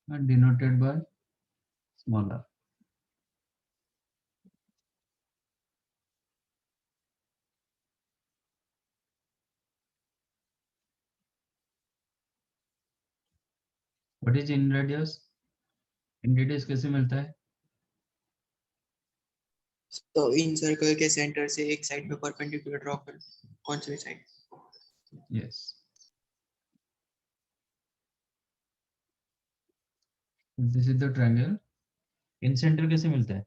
and denoted by small r. What is in radius? In radius कैसे मिलता है? तो इन सर्कल के सेंटर से एक साइड पे परपेंडिकुलर ड्रॉ कर, कौन सी side? Yes. This is the triangle. In center कैसे मिलता है?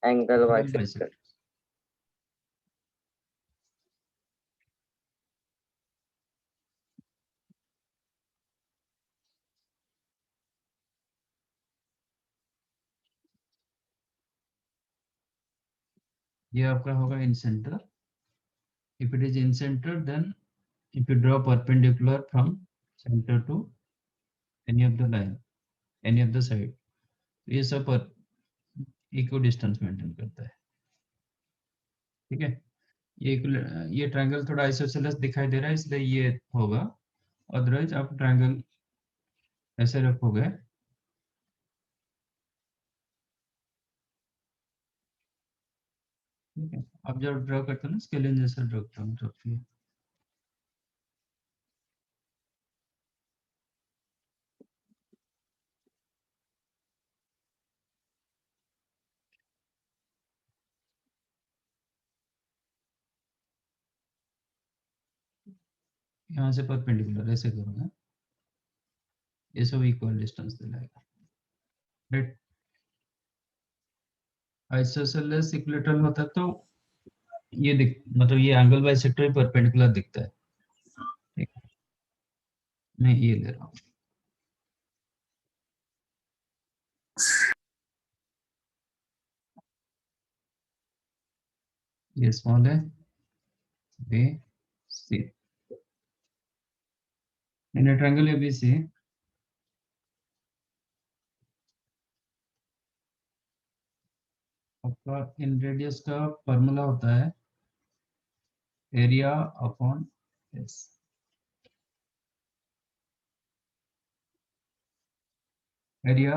Angle Angle bisector. bisector. ये आपका होगा in center. If it is in center, then if you draw perpendicular from center to any of the line, any of the side, ये सब पर equal distance maintain करता है. ठीक है, ये ट्रायंगल थोड़ा आइसोसेलेस दिखाई दे रहा है इसलिए ये होगा, अदरवाइज आप ट्रायंगल ऐसे रखोगे. ठीक है, अब जब ड्रॉ करते हो ना स्केलिंग जैसा ड्रॉ करता हूँ तो फिर यहाँ से परपेंडिकुलर ऐसे करूँगा, ये सब इक्वल डिस्टेंस दिलाएगा. राइट, आइसोसेलेस इक्विलेटरल होता तो ये मतलब ये एंगल बाइसेक्टर परपेंडिकुलर दिखता है. ठीक है, मैं ये ले रहा हूँ. ये स्मॉल है, B C. In triangle ABC आपका इन रेडियस का फॉर्मूला होता है area upon S. Area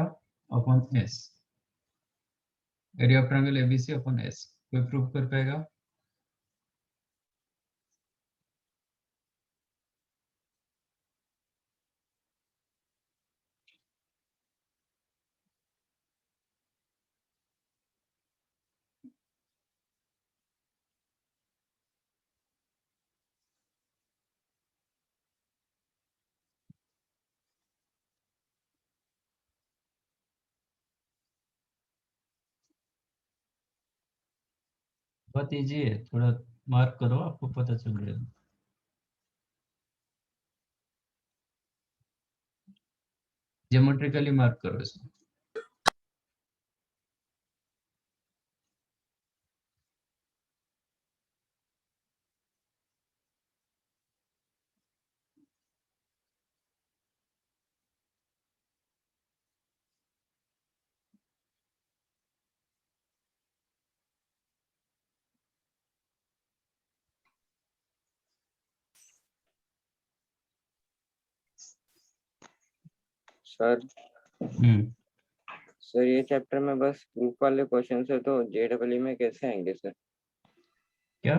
upon S, area of triangle ABC upon S. कोई प्रूव कर पाएगा? बहुत इजी है, थोड़ा मार्क करो आपको पता चल जाएगा. ज्योमेट्रिकली मार्क करो इसमें. सर हम्म, सर ये चैप्टर में बस प्रूफ वाले क्वेश्चन है, तो जेडब्ल्यू में कैसे आएंगे सर? क्या?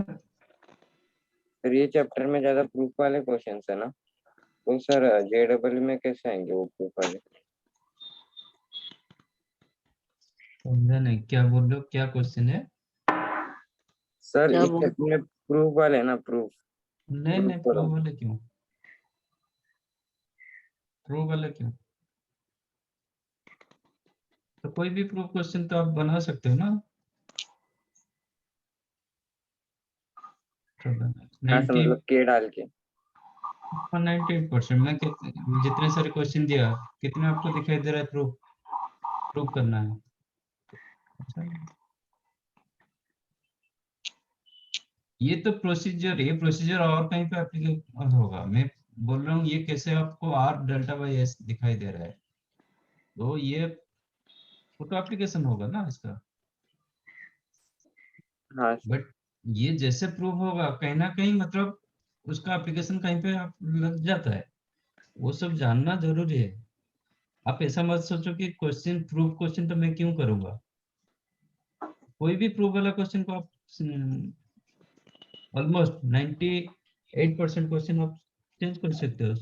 सर ये चैप्टर में ज्यादा प्रूफ वाले क्वेश्चन है ना, तो सर जेडब्ल्यू में कैसे आएंगे वो प्रूफ वाले? समझा नहीं, क्या बोल रहे हो, क्या क्वेश्चन है? सर क्या इस बोल- चैप्टर में प्रूफ वाले ना, प्रूफ नहीं नहीं, प्रो वाले क्यों? प्रो वाले क्यों? तो कोई भी प्रूफ क्वेश्चन तो आप बना सकते हो ना. हाँ सर, 90 मतलब के डाल के। 98% मैं जितने सारे क्वेश्चन दिया कितने आपको दिखाई दे रहा है प्रूफ प्रूफ करना है? अच्छा, ये तो प्रोसीजर, ये प्रोसीजर और कहीं पे एप्लीकेबल होगा. मैं बोल रहा हूँ ये कैसे आपको आर डेल्टा बाई एस दिखाई दे रहा है, तो ये फोटो एप्लीकेशन होगा ना इसका. हाँ सर। बट ये जैसे प्रूव होगा कहीं ना कहीं मतलब उसका एप्लीकेशन कहीं पे आप लग जाता है. वो सब जानना जरूरी है। आप ऐसा मत सोचो कि क्वेश्चन प्रूफ क्वेश्चन तो मैं क्यों करूंगा। कोई भी प्रूफ वाला क्वेश्चन को आप ऑलमोस्ट 98% क्वेश्चन आप चेंज कर सकते हो,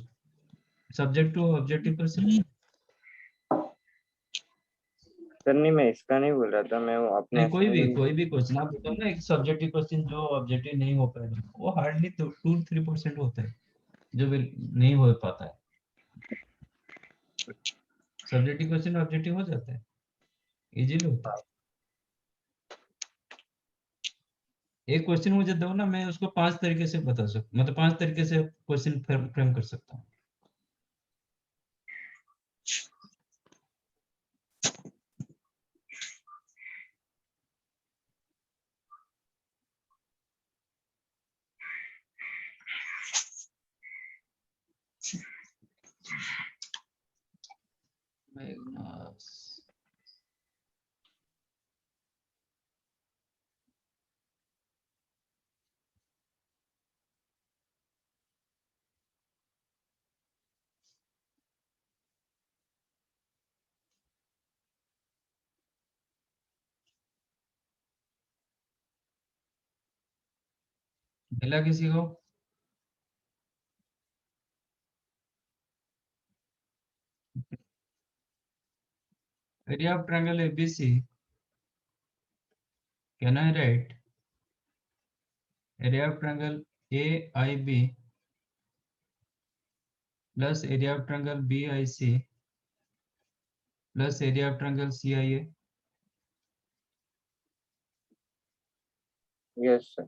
सब्जेक्ट टू ऑब्जेक्टिव कर सकते हो। सर नहीं, मैं इसका नहीं बोल रहा था, मैं वो अपने नहीं, असेंबली। कोई भी क्वेश्चन आप बताओ ना, एक सब्जेक्टिव क्वेश्चन जो ऑब्जेक्टिव नहीं हो पाएगा वो हार्डली 2-3% होता है जो नहीं हो पाता है। सब्जेक्टिव क्वेश्चन ऑब्जेक्टिव हो जाता है, इजीली होता है। एक क्वेश्चन मुझे दो ना, मैं उसको 5 तरीके से बता सकता, मतलब 5 तरीके से क्वेश्चन फ्रेम कर सकता हूँ। मैग्नस मिला किसी को? Area of triangle ABC, can I right area of triangle AIB plus area of triangle BIC plus area of triangle CIA? Yes sir.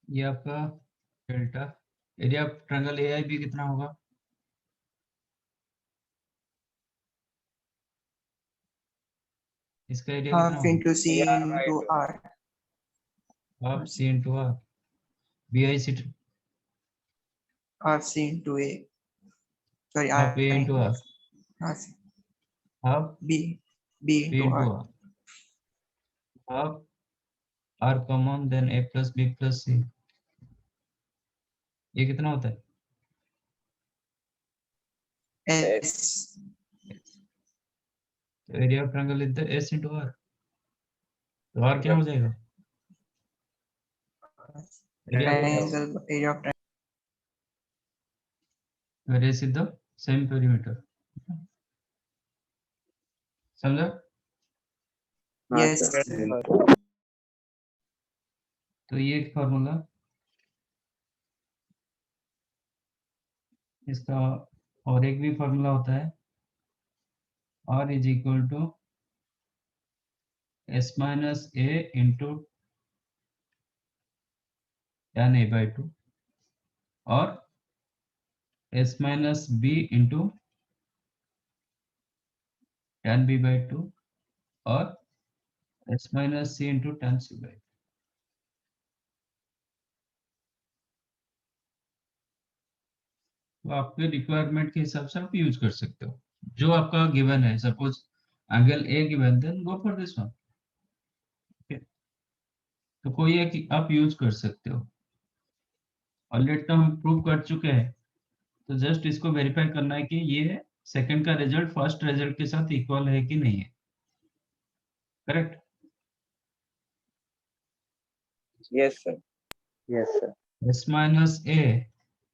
ये आपका delta. Area of triangle AIB कितना होगा? इसका एरिया कितना हाफ होगा? इंटू सी या into right. R. Half C into R, BIC half C into A, sorry half A R into R, हाँ half B B B into into R. R, हाफ R common then A plus B plus C, ये कितना होता है? S तो area of triangle is the S into R, तो R क्या हो जाएगा? Area of triangle area of S is the same perimeter, समझा? हाँ यस सर। सर। तो ये एक फॉर्मूला इसका, और एक भी फॉर्मूला होता है R is equal to S minus A into tan A by 2 और S minus B into tan B by 2 और S minus C into tan C by 2। तो आपके रिक्वायरमेंट के हिसाब से आप यूज कर सकते हो जो आपका गिवन है। Suppose angle A given, then go for this one. तो कोई एक आप यूज कर सकते हो। ऑलरेडी तो हम प्रूव कर चुके हैं, तो जस्ट इसको वेरीफाई करना है कि ये सेकंड का रिजल्ट फर्स्ट रिजल्ट के साथ इक्वल है कि नहीं है। Correct? Yes sir. Yes sir. S minus A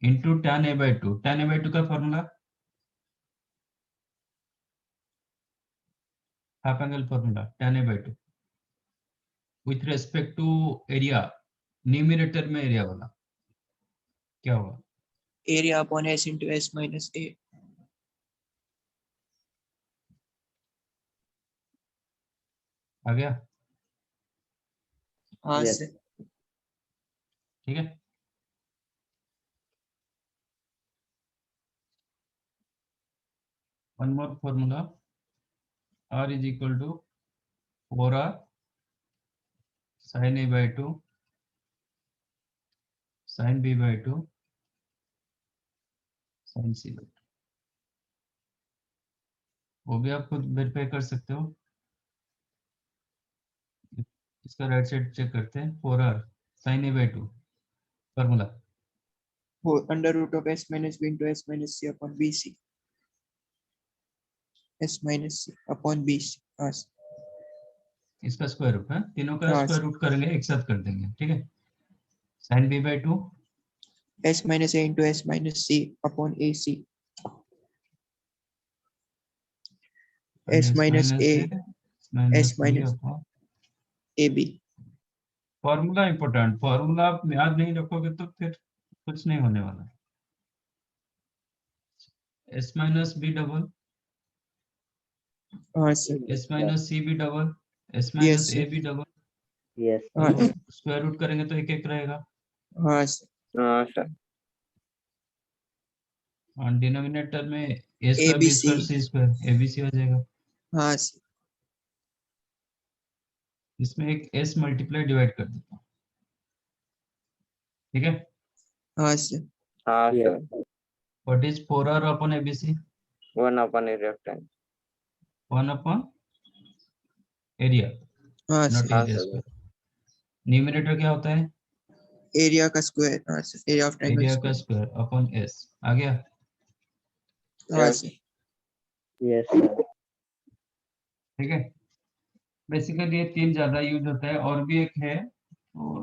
into tan A by 2, tan A by 2 का formula half angle formula tan A by 2 with respect to area, numerator में area वाला क्या होगा? Area upon S into S minus A. आ गया? हाँ yes. Sir. ठीक है। One more formula, R is equal to 4R sin A by 2 sin B by 2 sin C by 2। वो भी आप खुद वेरीफाई कर सकते हो। इसका राइट साइड चेक करते हैं 4r sin a by 2 formula under root of s minus b into s minus c upon bc, s minus c upon bc। हाँ इसका स्क्वायर रूट है, तीनों का हाँ स्क्वायर रूट करेंगे एक साथ कर देंगे, ठीक है। sin b by 2 s minus a into s minus c upon ac, s minus a minus s b minus upon ab। Formula important, formula आप याद नहीं रखोगे तो फिर कुछ नहीं होने वाला। s minus b डबल हाँ sir. s minus c b double s yes minus a sir. b double, yes हाँ तो स्क्वायर रूट करेंगे तो एक एक रहेगा हाँ सर। हाँ सर। और डिनोमिनेटर में a square b abc। Square c square abc आ जाएगा। हाँ सर। इसमें एक s मल्टीप्लाई डिवाइड कर देता हूँ, ठीक है। हाँ सर। हाँ sir. What is 4r upon abc? 1 upon rectangle। 1 upon area, हाँ नॉट सर। हाँ एरिया सर। स्क्वायर। न्यूमरेटर क्या होता है? एरिया का स्क्वायर। हाँ sir, area of triangle area का स्क्वायर। स्क्वायर अपॉन s आ गया। हाँ यस। सर। Yes sir. ठीक है, बेसिकली ये तीन ज्यादा यूज होता है, और भी एक है तो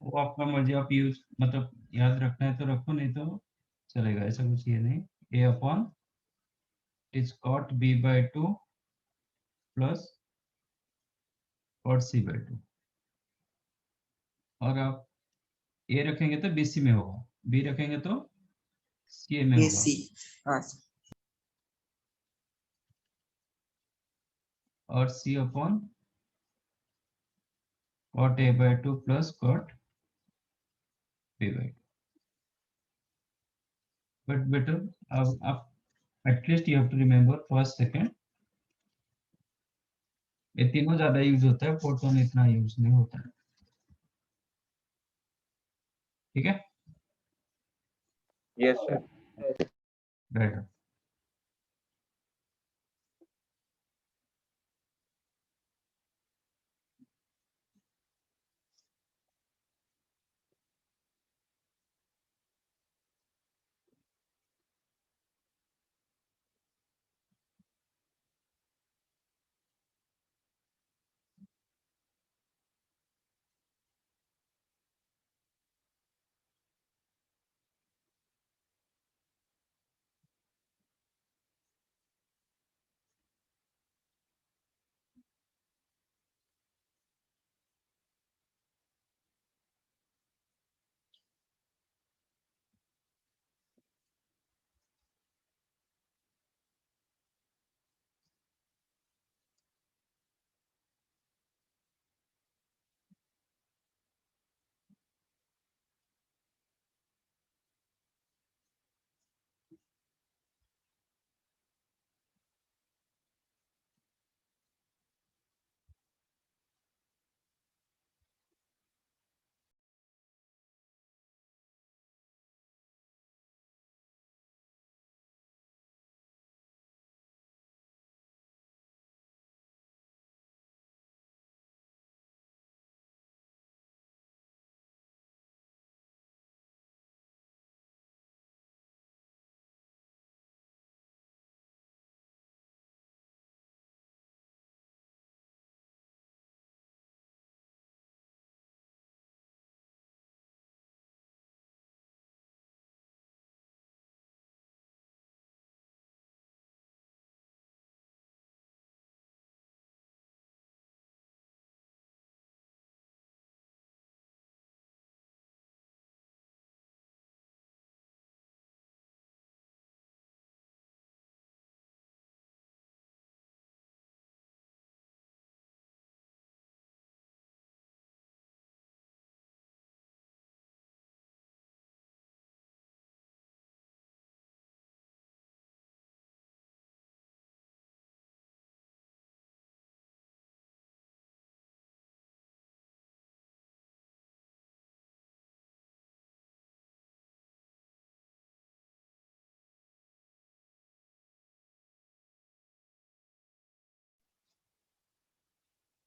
वो आपका मर्जी, आप यूज मतलब याद रखना है तो रखो, नहीं तो चलेगा, ऐसा कुछ ये नहीं। a upon is cot b by 2 plus cot c by 2, और आप a रखेंगे तो bc में होगा, b रखेंगे तो ca में होगा, ac। हाँ सर। और c upon cot a by 2 plus cot b by 2। But better अब आप at least you have to remember first second, ये तीनों ज्यादा यूज होता है, फोर्थ वन इतना यूज नहीं होता है, ठीक है। Yes sir. Right,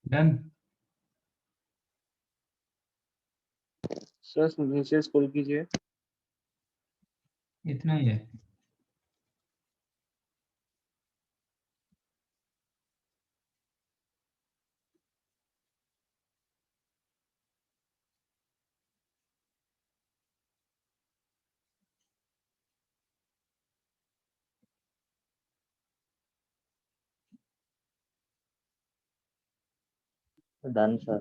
done. Sir नीचे स्क्रॉल कीजिए। इतना ही है। Done sir.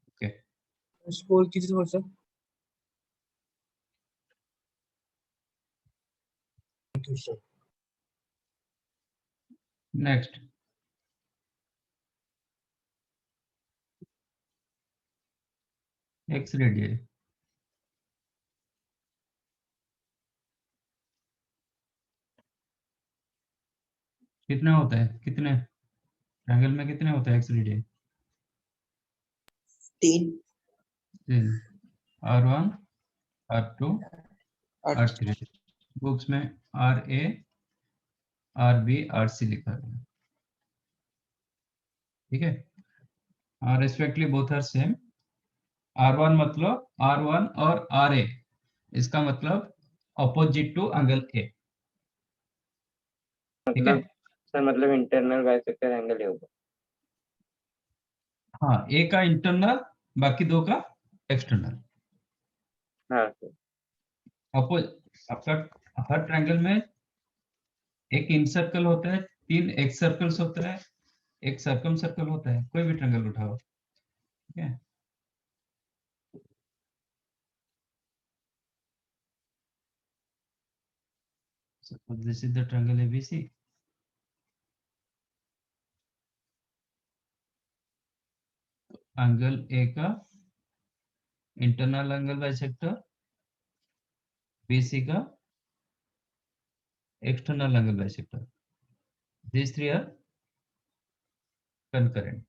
ओके, स्क्रॉल कीजिए थोड़ा सा। नेक्स्ट। एक्स रेडियस कितना होता है, कितने ट्रायंगल में कितने होता है एक्स रेडियस? 3 R1 R2 और R3। बुक्स में RA RB RC लिखा है, ठीक है। Respectively both are same. R1 मतलब R1 और RA, इसका मतलब अपोजिट टू एंगल A, ठीक है। मतलब सर मतलब इंटरनल बाइसेक्टर एंगल ही होगा। हाँ, A का इंटरनल, बाकी दो का एक्सटर्नल। हाँ सर। अपोज आपका हर ट्रायंगल में एक इन सर्कल होता है, 3 एक्स सर्कल्स होता है, एक सर्कम सर्कल होता है। कोई भी ट्रायंगल उठाओ, ठीक है। Suppose this is the triangle ABC. Angle A का इंटरनल एंगल बाइसेक्टर, बीसी का external angle bisector. These three are concurrent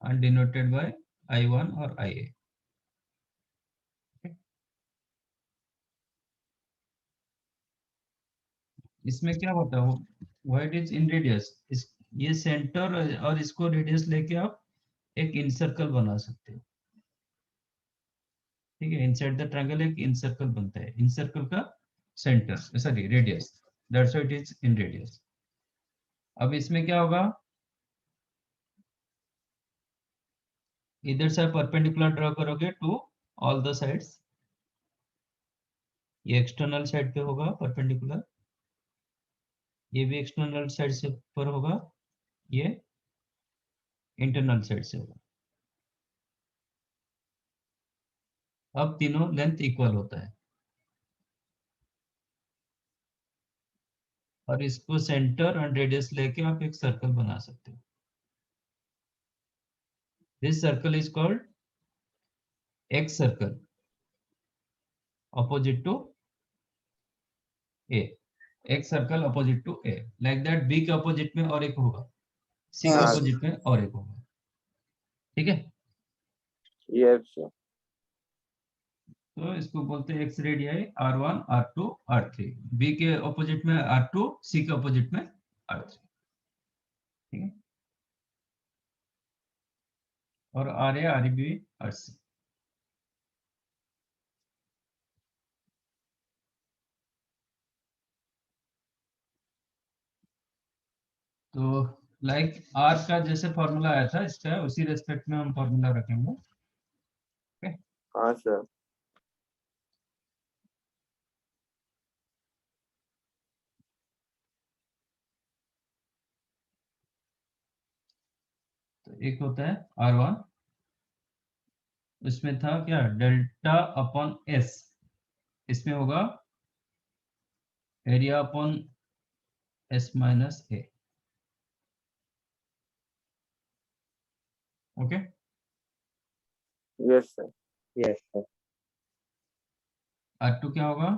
and denoted by I1 or IA. Okay. इसमें क्या होता है, व्हाट इज इन रेडियस, इस ये सेंटर और इसको रेडियस लेके आप एक इन सर्कल बना सकते हो, ठीक है। इनसाइड द ट्रायंगल एक इन सर्कल बनता है, इन सर्कल का centre sorry radius, that's why it is in radius. अब इसमें क्या होगा, इधर से परपेंडिकुलर ड्रॉ करोगे टू ऑल द साइड्स। ये एक्सटर्नल साइड पे होगा परपेंडिकुलर, ये भी एक्सटर्नल साइड से पर होगा, ये इंटरनल साइड से होगा। अब तीनों लेंथ इक्वल होता है और इसको सेंटर और रेडियस लेके आप एक सर्कल बना सकते हो। This circle is called excircle opposite to A, excircle opposite to A। Like that B के अपोजिट में और एक होगा, सी के हाँ अपोजिट में और एक होगा, ठीक है। Yes sir. तो इसको बोलते हैं exradii R1 R2 R3, B के अपोजिट में R2, सी के अपोजिट में R3, ठीक है। और RA RB RC। तो लाइक R का जैसे फॉर्मूला आया था, इसका उसी रेस्पेक्ट में हम फॉर्मूला रखेंगे। हाँ सर। तो एक होता है R1, उसमें था क्या डेल्टा अपॉन S, इसमें होगा area upon S minus A, okay. Yes sir. Yes sir. R2 क्या होगा,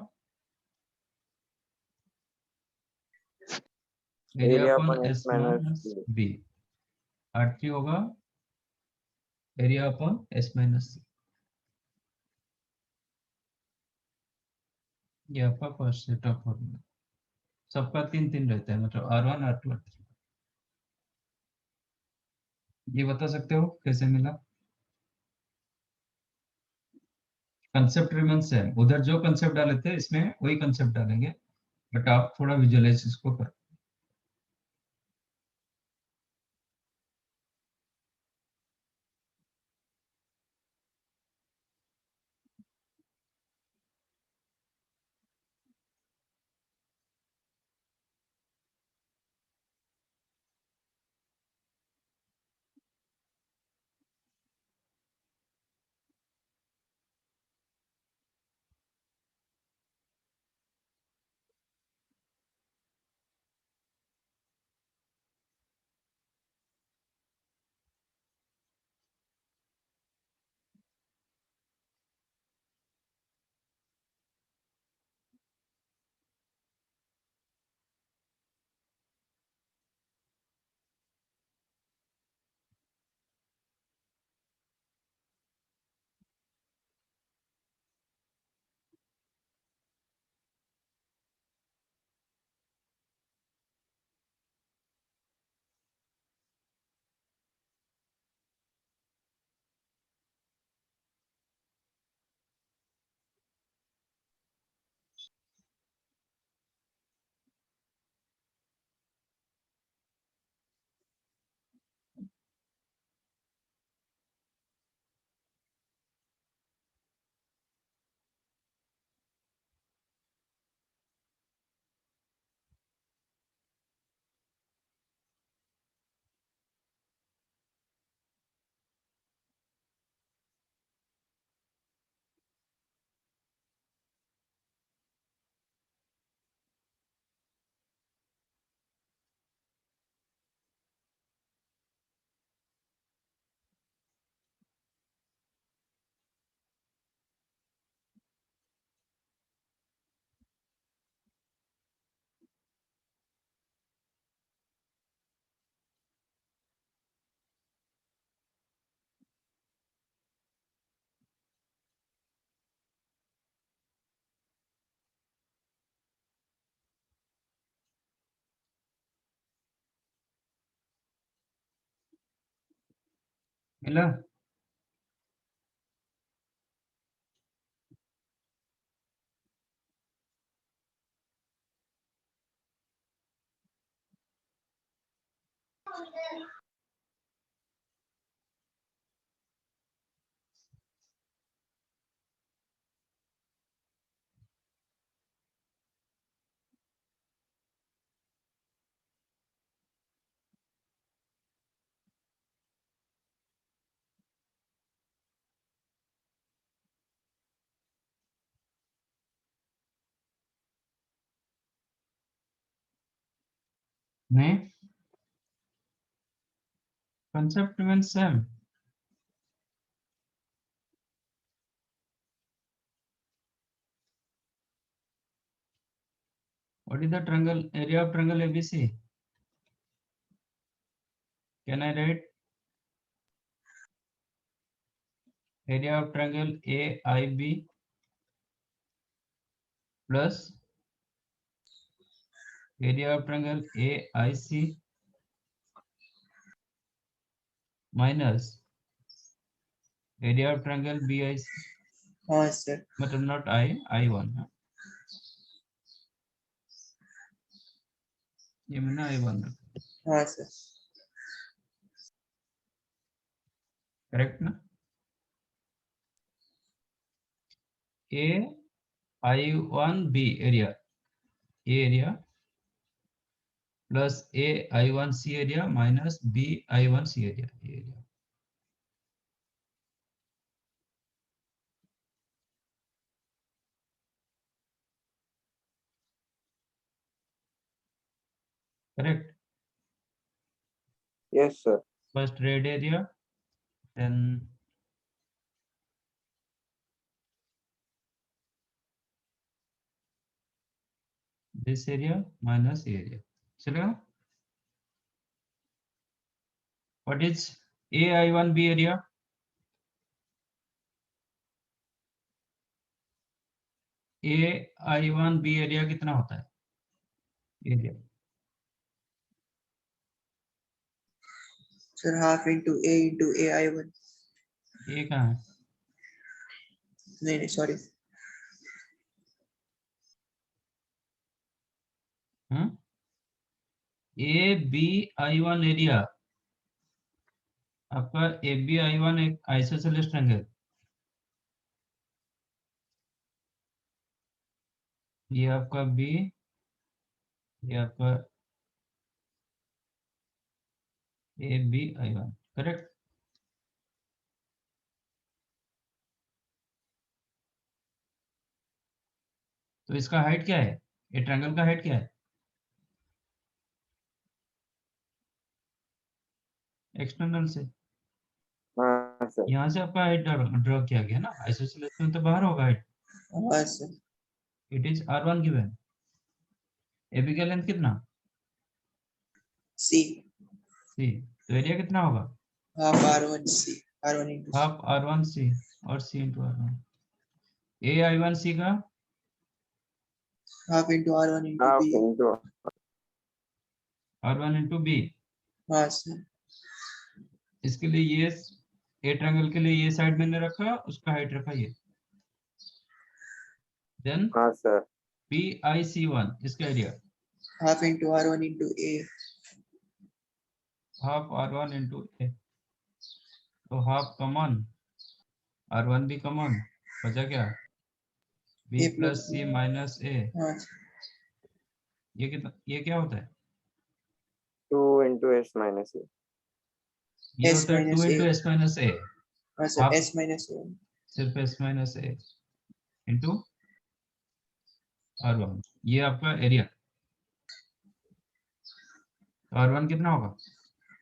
area area upon upon S S minus minus B। R3 होगा area upon S minus C। ये आपका फर्स्ट सेट ऑफ फॉर्मूला, सबका 3 3 रहता है, मतलब R1 R2 R3। ये बता सकते हो कैसे मिला? कंसेप्ट रिमेन सेम, उधर जो कंसेप्ट डाले थे इसमें वही कंसेप्ट डालेंगे, बट आप थोड़ा विजुअलाइज इसको करो। मिला? नहीं, concept remains same. What is the triangle area of triangle ABC? Can I write area of triangle AIB plus area of triangle AIC minus area of triangle BIC, हाँ sir, मतलब not I1 हाँ। ये मैंने I1 रखा, हाँ sir, correct ना? AI1B area plus AI1C area minus BI1C area, ये area correct? Yes, sir. First red area, then this area minus area. चलेगा? What is AI1B area? AI1 B area कितना होता है? Area sir half into AI1। ए कहाँ है? नहीं sorry. ABI1 area, आपका ABI1 एक आइसोसेलेस ट्रायंगल, ये आपका B, ये आपका ABI1, करेक्ट? तो इसका हाइट क्या है? ये ट्रायंगल का हाइट क्या है? एक्सटर्नल से, हाँ सर। यहाँ से आपका हाइट ड्रॉ किया गया ना, आइसोसेलेस में तो बाहर होगा हाइट। हाँ sir. It is R1 given. AB का लेंथ कितना? C C, तो एरिया कितना होगा? Half R1 C R1 into C। Half R1 C और C into R1। AI1 C का half into R1 into half B। Into R1 into B। हाँ sir. इसके लिए ये ए ट्रायंगल के लिए ये साइड मैंने रखा, उसका हाइट रखा ये। देन हाँ सर। BIC1 इसका area half into R1 into A। Half R1 into A, तो हाफ कॉमन, R1 भी कॉमन, बचा क्या? B A plus plus C minus A। हाँ ये कितना, ये क्या होता है? 2 इंटू S माइनस ए। ये S होता है 2 minus A। Into S minus A। हाँ sir half S minus A। सिर्फ S minus A into R1, ये आपका एरिया। R1 कितना होगा?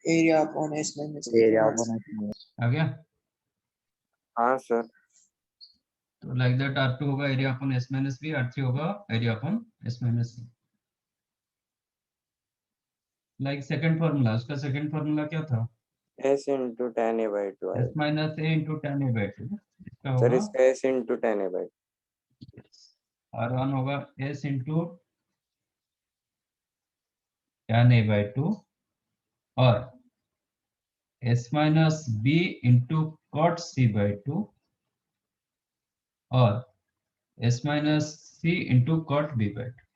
Area upon S minus A। Area आ गया? हाँ सर। तो लाइक दैट R2 होगा area upon S minus B, R3 होगा area upon S minus C। Like second formula, उसका सेकंड फार्मूला क्या था? S into tan A by 2 S minus A into tan A by 2, इसका sir होगा इसका S into tan A by R1 होगा S into tan A by 2 और S minus B into cot C by 2 और S minus C into cot B by 2।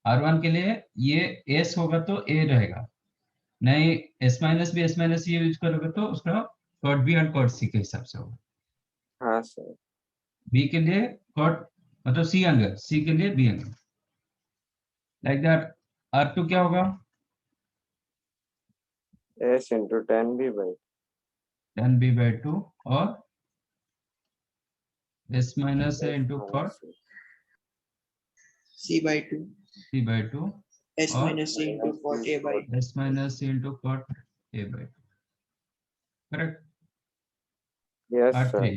R1 के लिए ये S होगा तो A रहेगा, नहीं S minus B S minus C use करोगे तो उसका cot B और cot C के हिसाब से होगा। हाँ सर। B के लिए cot मतलब C एंगल, C के लिए B angle, like that. R2 क्या होगा? S into tan B by tan B by 2 और S minus A into cot C by 2। C by 2 S और minus C into cot A by. S minus C into cot A by 2, correct? Yes R3 sir.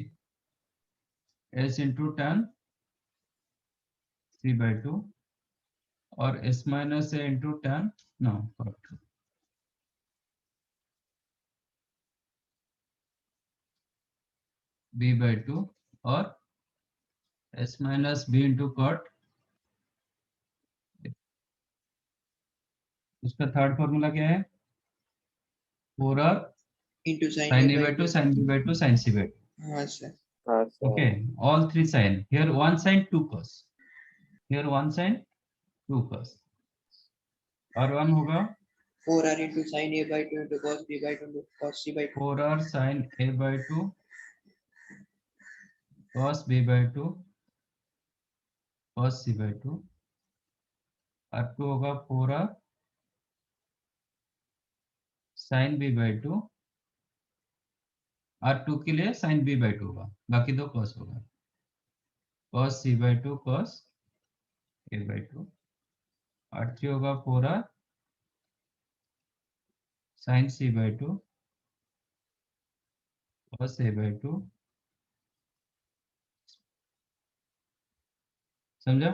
S into tan C by 2 और S minus A into tan no cot B by 2 और S minus B into cot। उसका third formula क्या है? 4R into sine sin A A by by 2 2। sin B by 2 sin C by 2. हाँ sir. हाँ sir. Okay, all three sin. Here one sin, two cos. Here one sin, two cos. और one होगा 4R into sine A by 2 into cos B by 2 into cos C by 2। 4R sin A by 2 cos B by 2 cos C by 2। और 2 होगा 4R sin B by 2 और 2 के लिए sin B by 2 होगा, बाकी दो cos होगा, cos C by 2 cos A by 2। और 3 होगा 4R sin C by 2 cos A by 2। समझा?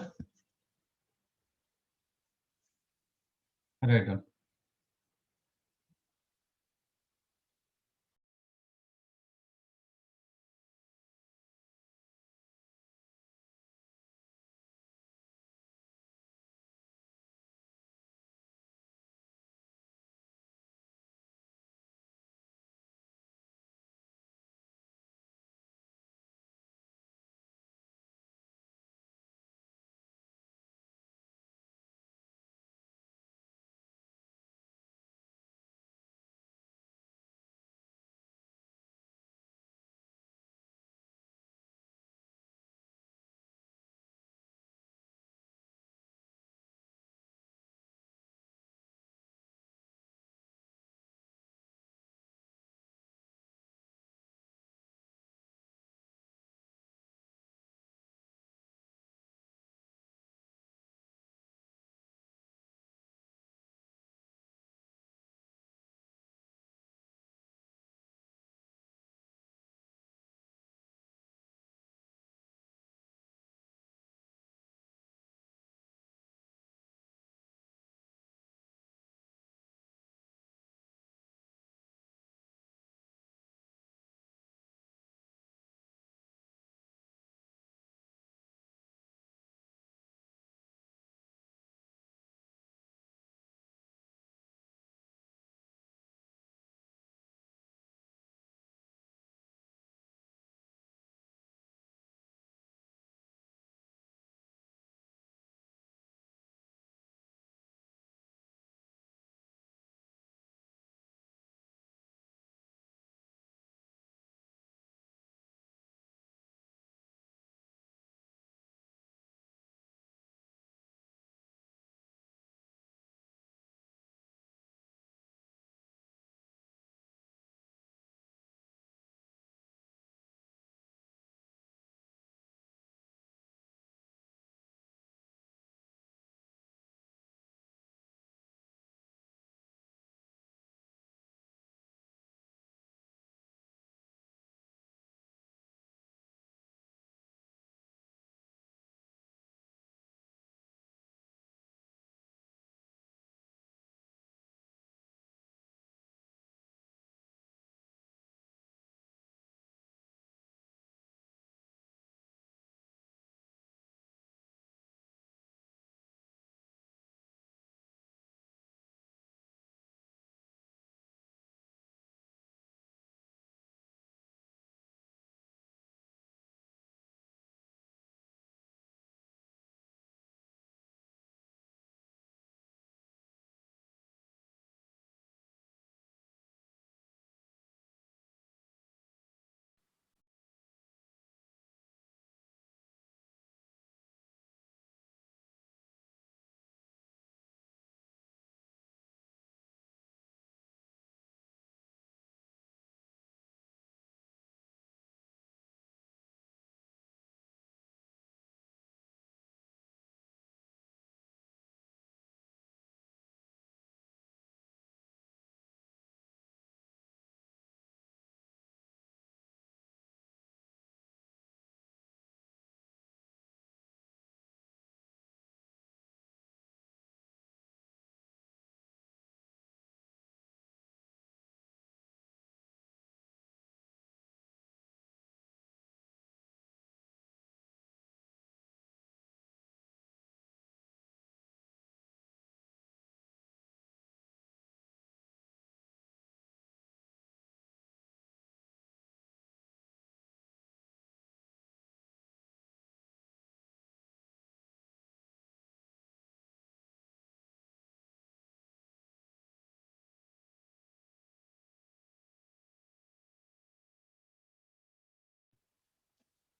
Right.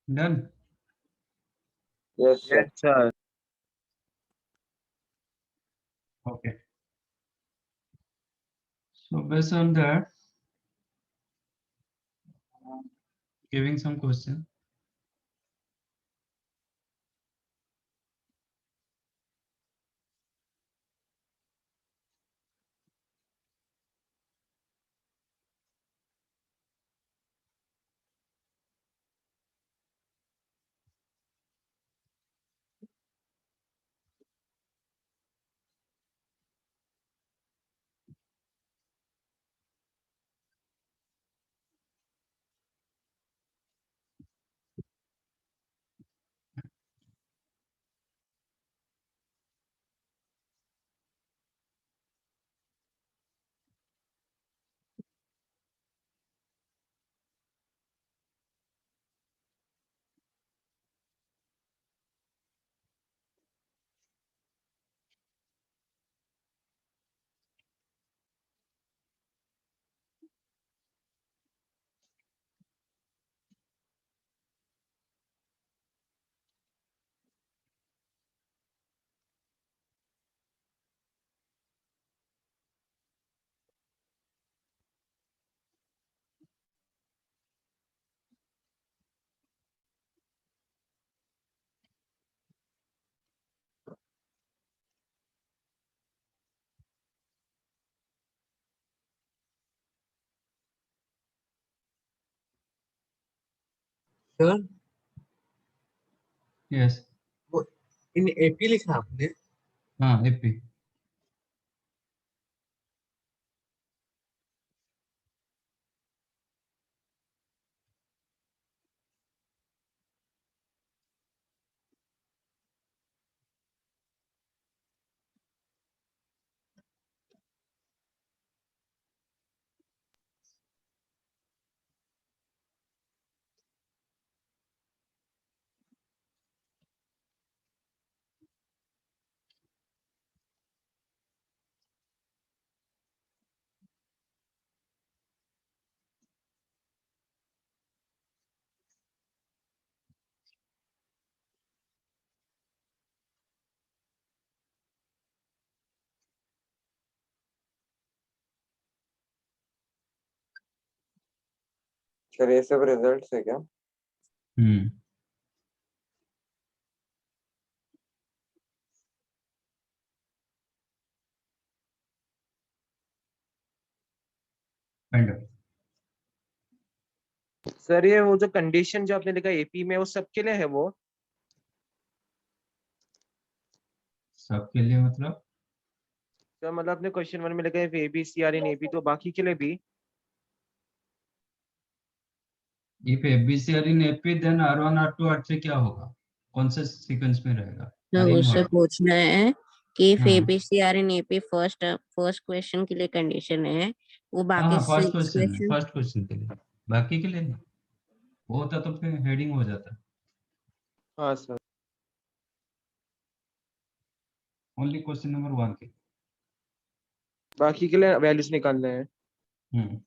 Done. Yes, sir. Yes, sir. Okay. So based on that, giving some question. Sir Yes. वो in AP लिखा आपने? हाँ, AP. Sir ये सब results है क्या? Hmm. Kind of. सर ये वो जो कंडीशन जो आपने लिखा एपी में वो सबके लिए है वो? सबके लिए मतलब सर मतलब आपने क्वेश्चन 1 में लिखा है A B C are in AP, तो बाकी के लिए भी? if ABC are in AP then R1 R2 R3 क्या होगा? कौन से सीक्वेंस में रहेगा? तो Are in उससे what? पूछना है कि इफ हाँ ABC are in AP first first question के लिए कंडीशन है, वो बाकी हाँ, first 6 question question first question के लिए, बाकी के लिए नहीं। वो होता तो फिर हेडिंग हो जाता। हाँ सर। ओनली क्वेश्चन नंबर 1 के। बाकी के लिए वैल्यूज निकालने हैं। Hmm.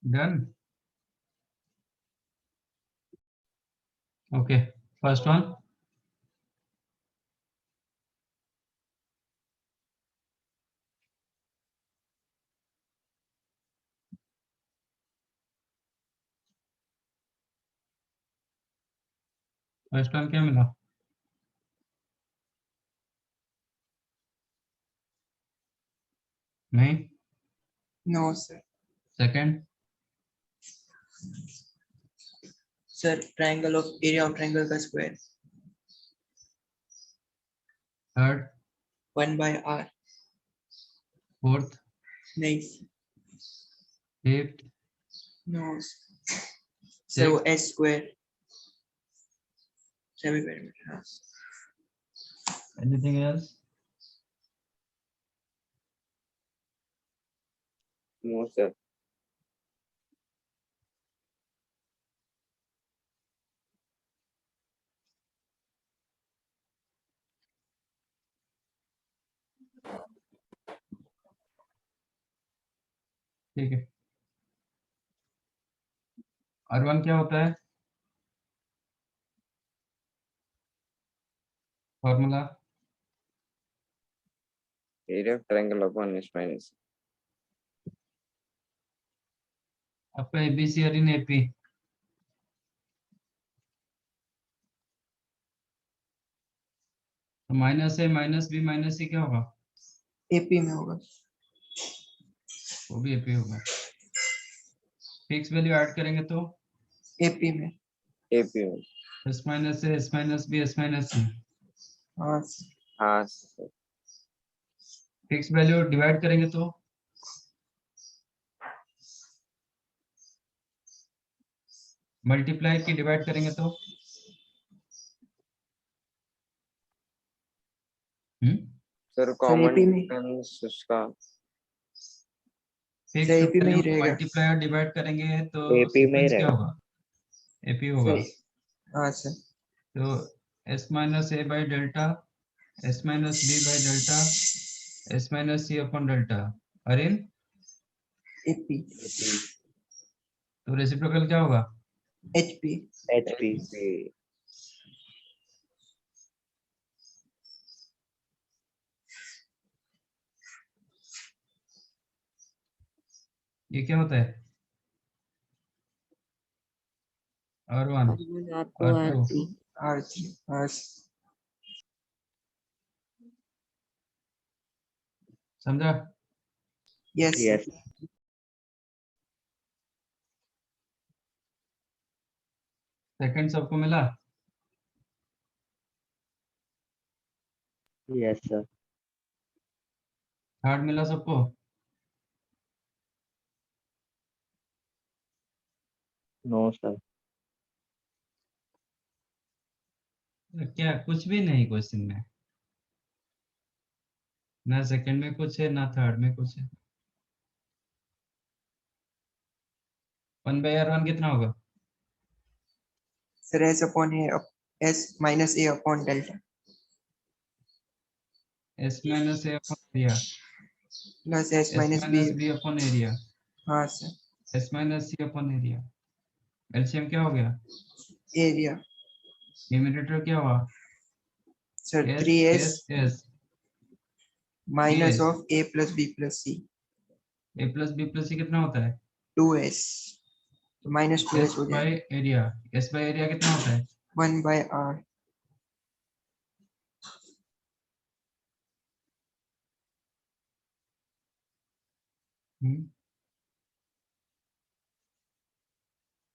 Done. Okay. First one. First one क्या मिला? नहीं. No, sir. Second. Sir, triangle of area of triangle का square. Third. 1 by r. Fourth. नहीं. फिफ्थ. No. Sir, वो s square. Semi perimeter. हाँ. Anything else? No sir. ठीक है. R1 क्या होता है? Formula. Area of triangle upon S minus. आपका एबीसी और इन एपी. तो minus A minus B minus C क्या होगा? AP में होगा. वो भी एपी होगा. फिक्स वैल्यू ऐड करेंगे तो AP में. एपी में. S minus A S minus B S minus C. हाँ. हाँ सर. फिक्स वैल्यू डिवाइड करेंगे तो मल्टीप्लाई की डिवाइड करेंगे तो सर कॉमन AP में. डिफरेंस उसका फिक्स सर, AP में ही वैल्यू रहेगा. मल्टीप्लाई और डिवाइड करेंगे तो AP में ही सीक्वेंस क्या रहेगा. होगा? एपी होगा. सर. हाँ सर. तो S minus A by delta S minus B by delta S minus C upon delta और इन AP. तो रेसिप्रोकल क्या होगा? HP. HP. ये क्या होता है? R1 आपको R2 R3 R3. हाँ. समझा? Yes. Yes. सेकंड सबको मिला? Yes sir. थर्ड मिला सबको? No sir. क्या कुछ भी नहीं क्वेश्चन में? ना सेकंड में कुछ है ना थर्ड में कुछ है. 1/R1 कितना होगा? Sir, S upon A S minus A upon delta S minus A upon area plus S S minus minus B. B upon area हाँ sir. S minus C upon area. LCM क्या हो गया? Area. Numerator क्या हुआ? Sir, S 3S S S minus 3S. of A plus B plus C. A plus B plus C कितना होता है? 2S. तो minus 2S S हो by जाएगा. area S by area कितना होता है? 1 by R.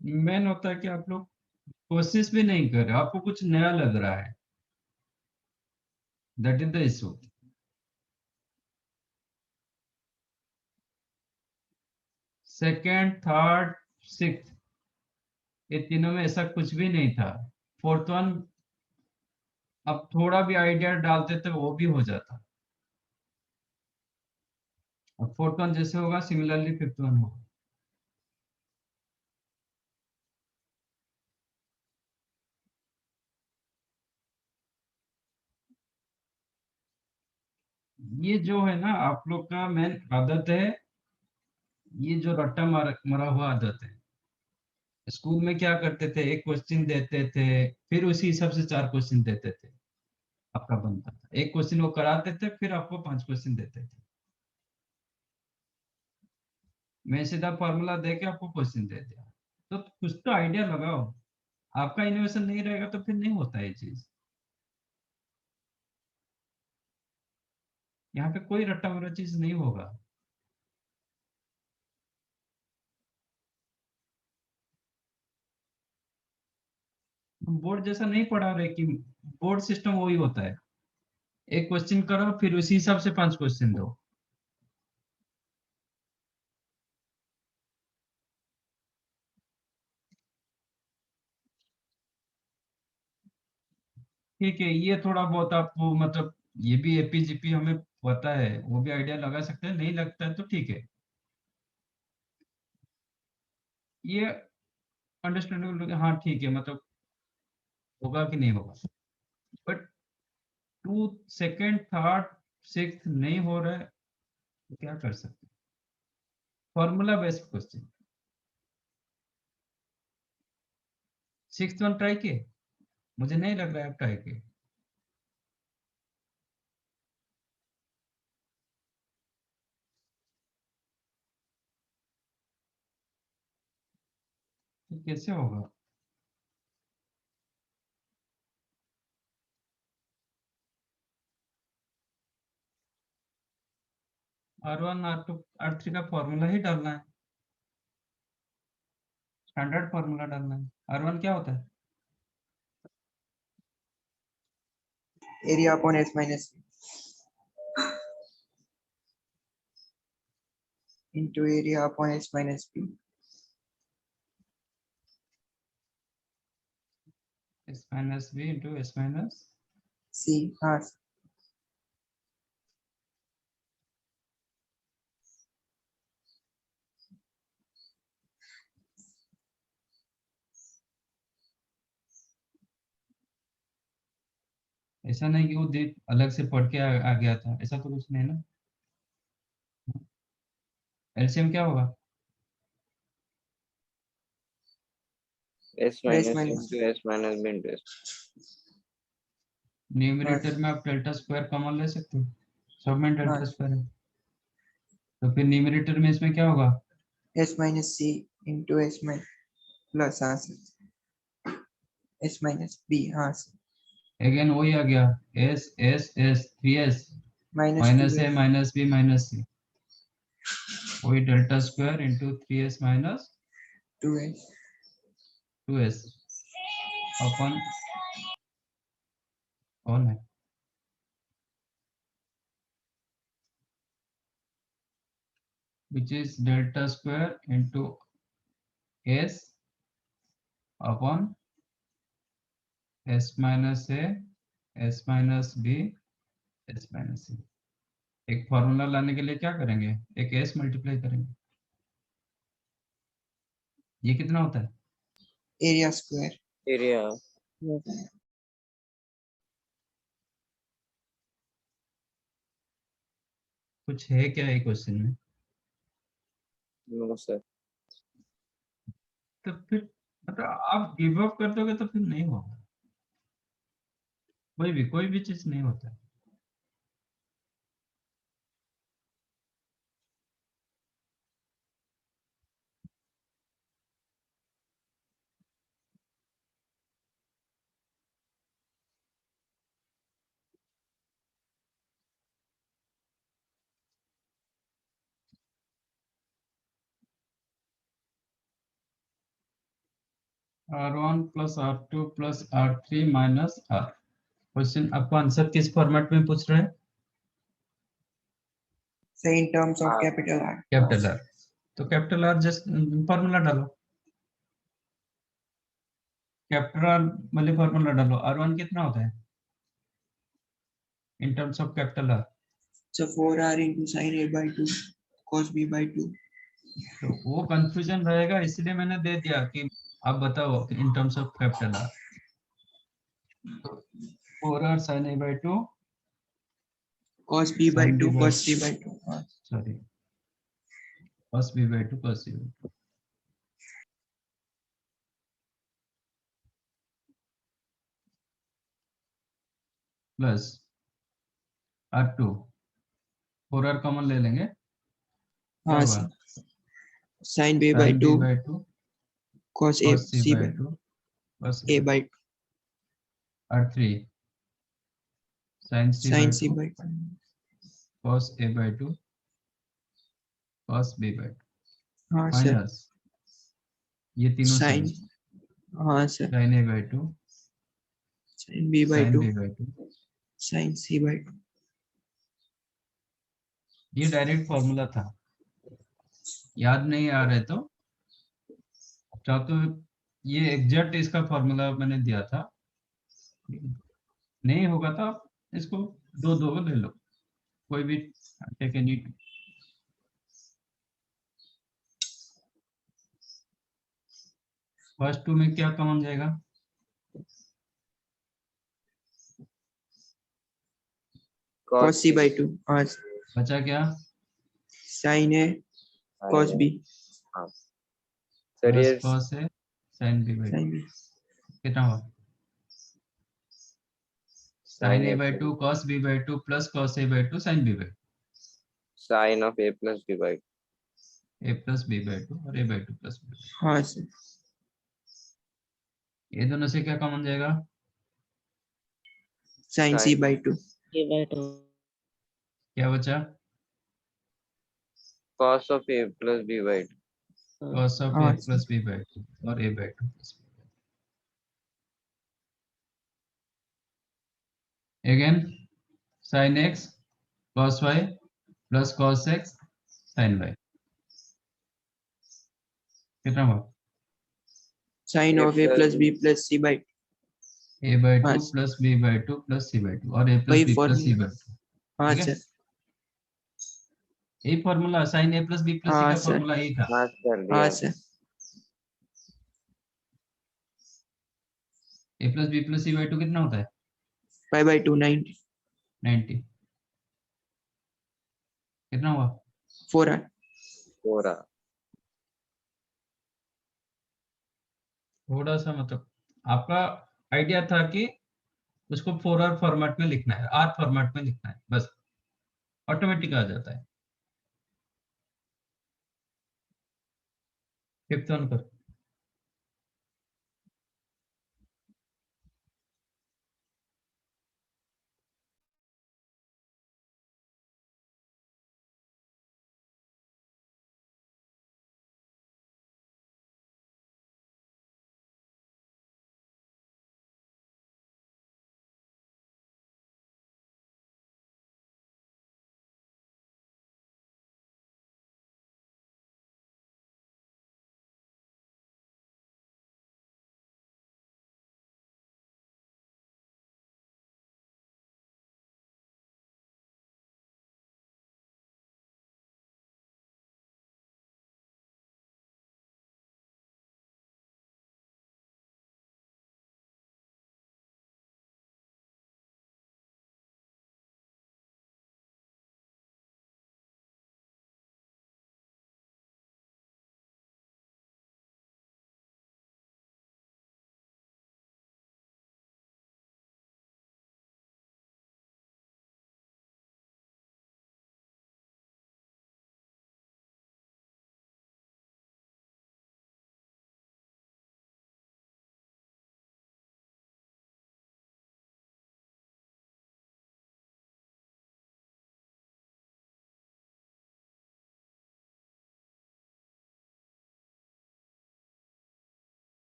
मेन होता है कि आप लोग कोशिश भी नहीं कर रहे, आपको कुछ नया लग रहा है. That is the issue. Second third sixth ये तीनों में ऐसा कुछ भी नहीं था. फोर्थ वन अब थोड़ा भी आइडिया डालते थे वो भी हो जाता. अब फोर्थ वन जैसे होगा सिमिलरली फिफ्थ वन होगा. ये जो है ना आप लोग का मेन आदत है ये जो रट्टा मरा हुआ आदत है, स्कूल में क्या करते थे, एक क्वेश्चन देते थे, फिर उसी हिसाब से 4 क्वेश्चन देते थे, आपका बनता था। एक क्वेश्चन वो कराते थे, फिर आपको 5 क्वेश्चन देते थे। मैं सीधा फॉर्मूला दे के आपको क्वेश्चन दे दिया। तो कुछ तो आइडिया लगाओ, आपका इनोवेशन नहीं रहेगा तो फिर नहीं होता ये चीज। यहाँ पे कोई रट्टा मारा चीज नहीं होगा। बोर्ड जैसा नहीं पढ़ा रहे कि बोर्ड सिस्टम वही होता है, एक क्वेश्चन करो फिर उसी हिसाब से 5 क्वेश्चन दो। ठीक है, ये थोड़ा बहुत आपको मतलब ये भी एपीजीपी हमें पता है, वो भी आइडिया लगा सकते हैं, नहीं लगता है तो ठीक है। ये अंडरस्टैंडेबल, हाँ ठीक है, मतलब होगा कि नहीं होगा। बट 2 सेकंड थर्ड सिक्स नहीं हो रहा है तो क्या कर सकते हैं। Formula based question 6th one try किए, मुझे नहीं लग रहा है आप ट्राई किए। तो कैसे होगा। R1 R2 R3 का फॉर्मूला ही डालना है, स्टैंडर्ड फॉर्मूला डालना है। R1 क्या होता है, area upon S minus B into area upon S minus B. S minus B into S minus C. हाँ ऐसा नहीं कि वो अलग से पढ़ के आ गया था, ऐसा तो कुछ नहीं ना। एलसीएम क्या होगा, S S minus minus into S minus B into S. Numerator में आप डेल्टा स्क्वायर कॉमन ले सकते हो, सब में डेल्टा हाँ स्क्वायर है, तो फिर न्यूमरेटर में इसमें क्या होगा, S minus C into S minus plus हाँ sir S minus B हाँ sir अगेन वही आ गया, S S S 3s minus minus 2 ए माइनस बी माइनस सी, वही delta square into 3s minus 2S 2s अपन कौन है, which is delta square into s upon s minus a s minus b s minus c। एक formula लाने के लिए क्या करेंगे, एक s मल्टीप्लाई करेंगे, ये कितना होता है, area square Area. कुछ है क्या ये क्वेश्चन में। No sir. तो फिर मतलब आप गिव अप कर दोगे तो फिर नहीं होगा, कोई भी चीज नहीं होता है। R1 plus R2 plus R3 minus R। Question आपको आंसर किस फॉर्मेट में पूछ रहे हैं, say in terms of R. capital R capital R, तो कैपिटल आर जस्ट फॉर्मूला डालो, कैपिटल आर वाले फॉर्मूला डालो। R1 कितना होता है in terms of capital R, so 4R into sin A by 2 cos B by 2 तो वो confusion रहेगा, इसलिए मैंने दे दिया कि आप बताओ in terms of capital R. तो 4R sin A by 2 cos B by sin 2 B by cos C by 2 हाँ sorry cos b by 2 cos c by 2 plus R2 4R common ले लेंगे, क्या हाँ होगा? Sir, sine B by sin two b by 2 cos A cos c C by by 2 cos A c by by 2 R3 sin c by sine C 2 by cos a by 2 cos b by 2 हाँ sir, minus ये तीनों sine, same, हाँ sir, sin a by 2 sine B by sin two b by 2, sine C by two. ये direct formula था, याद नहीं आ रहे तो चाहो तो ये एग्जैक्ट इसका फॉर्मूला मैंने दिया था, नहीं होगा तो आप इसको दो दो ले लो, कोई भी टेक एनी। फर्स्ट टू में क्या कॉमन जाएगा? कॉस सी बाई टू, हाँ बचा क्या? Sine A cos B sir plus ये cos है sin b by 2 sine B कितना हुआ? sin a by 2 cos b by 2 plus cos a by 2 sin b by 2, sine of A plus B by a plus b by 2 और a by 2 plus b by 2, हाँ sir, ये दोनों से क्या common जाएगा? Sine C by two A by 2. क्या बचा? Cos of A plus B by cos of a हाँ plus b by 2 और a by 2 plus b by 2. Again sin x cos y plus cos x sin y कितना हुआ? Sine A of A plus plus B plus C by a by 2 हाँ plus b by 2 plus c by 2 और a plus वही b plus c formula, by 2, हाँ ठीक है? Sir, यही formula sin a plus b plus c हाँ का sir, formula यही था। हाँ कर हाँ दिया sir, a plus b plus c by 2 कितना होता है? 5/2 90 90 कितना हुआ? 4R हो रहा थोड़ा सा मतलब आपका आइडिया था कि उसको 4R फॉर्मेट में लिखना है, R फॉर्मेट में लिखना है, बस ऑटोमेटिक आ जाता है। फिफ्थ वन पर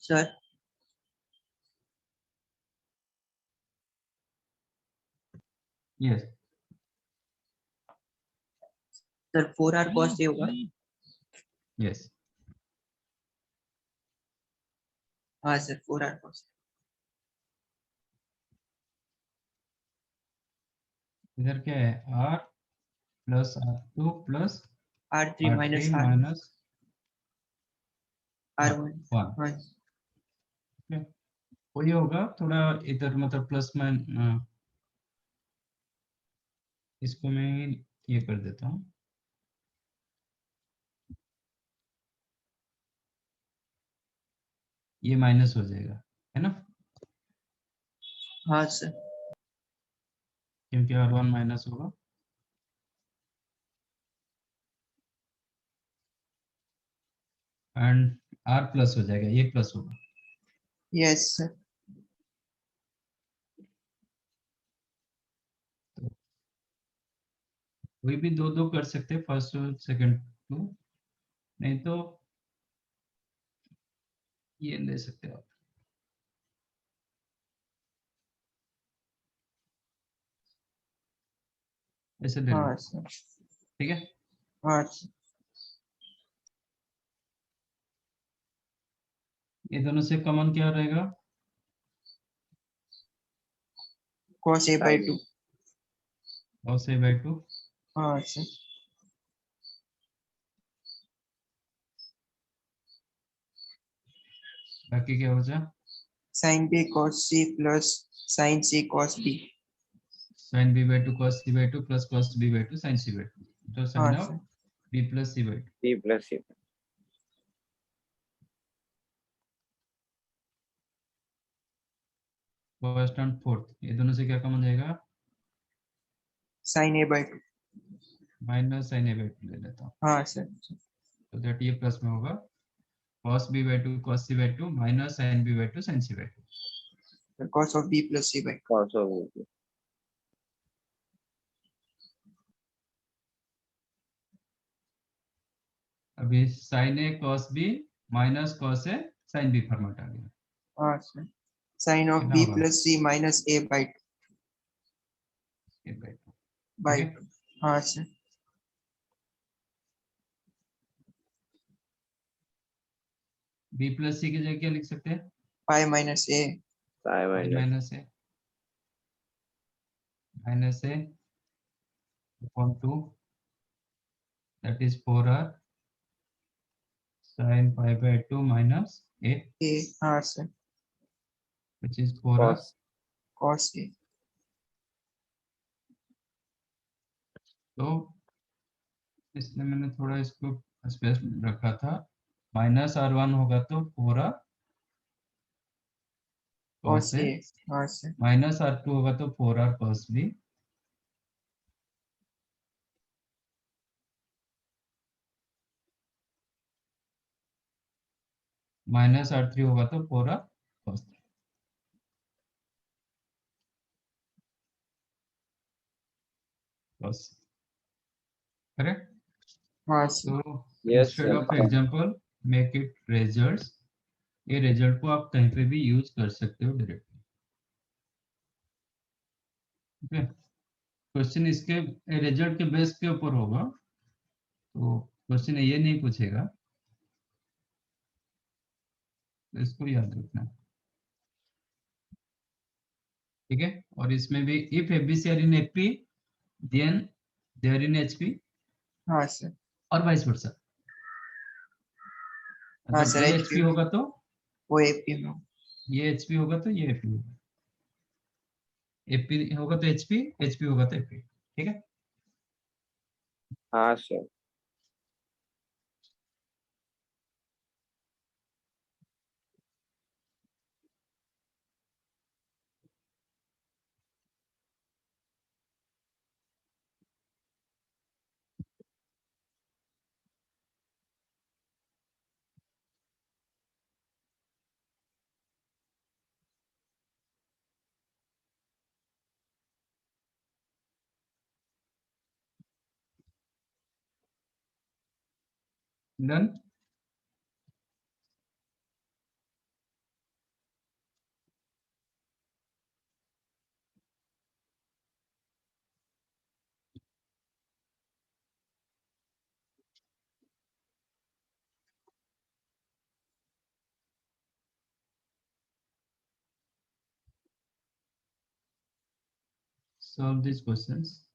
sir yes sir 4r cos a होगा। यस हाँ सर 4r cos इधर क्या है r plus r2 plus r3 r3 - r minus r1 1 हाँ वही होगा थोड़ा इधर मतलब प्लस में इसको मैं ये कर देता हूँ ये माइनस हो जाएगा है ना हाँ सर क्योंकि r1 माइनस होगा एंड r प्लस हो जाएगा ये प्लस होगा यस सर तो कोई भी दो दो कर सकते हैं फर्स्ट सेकंड टू नहीं तो ये ले सकते हो आप ऐसे ले लो हाँ सर ठीक है हाँ सर ये दोनों से कॉमन क्या रहेगा cos a by 2 और से बाई 2 हाँ सर बाकी क्या हो जाए sin b cos c plus sin c cos b sin b by 2 cos c by 2 plus cos b by 2 sin c by 2 तो हाँ sin of sir b plus c by 2 b plus c first and fourth ये दोनों से क्या common जाएगा sin a by 2 minus sin a by 2 ले लेता हूँ हाँ सर तो दैट ये प्लस में होगा cos b by 2 cos c by 2 minus sin b by 2 sin c by 2 cos of b plus c by cos of b अभी sin a cos b minus cos a sin b format आ गया हाँ sir sin of कितना b होगा plus c minus a by 2 a by 2 by ठीक है 2 हाँ sir b plus c की जगह क्या लिख सकते हैं pi minus a psi pi minus minus a upon 2 that is 4r sin pi by 2 minus a a हाँ sir which is 4r cos cos a तो इसलिए मैंने थोड़ा इसको स्पेस रखा था माइनस r1 होगा तो 4r cos cos a a हाँ सर माइनस r2 होगा तो 4r cos b minus r3 होगा तो 4r cos 3 cos करेक्ट हाँ सर तो yes instead sir of example make it results ये रिजल्ट को आप कहीं पे भी यूज कर सकते हो डायरेक्टली ठीक है क्वेश्चन इसके रिजल्ट के बेस के ऊपर होगा तो क्वेश्चन ये नहीं पूछेगा तो इसको याद रखना ठीक है और इसमें भी if FBC are in FP then they are in HP हाँ सर और वाइस वर्सा हाँ अगर सर ये HP एचपी होगा तो वो AP में ये एचपी होगा तो ये एफपी होगा एफपी होगा तो एचपी एचपी होगा तो एफपी ठीक है हाँ sir done solve these questions.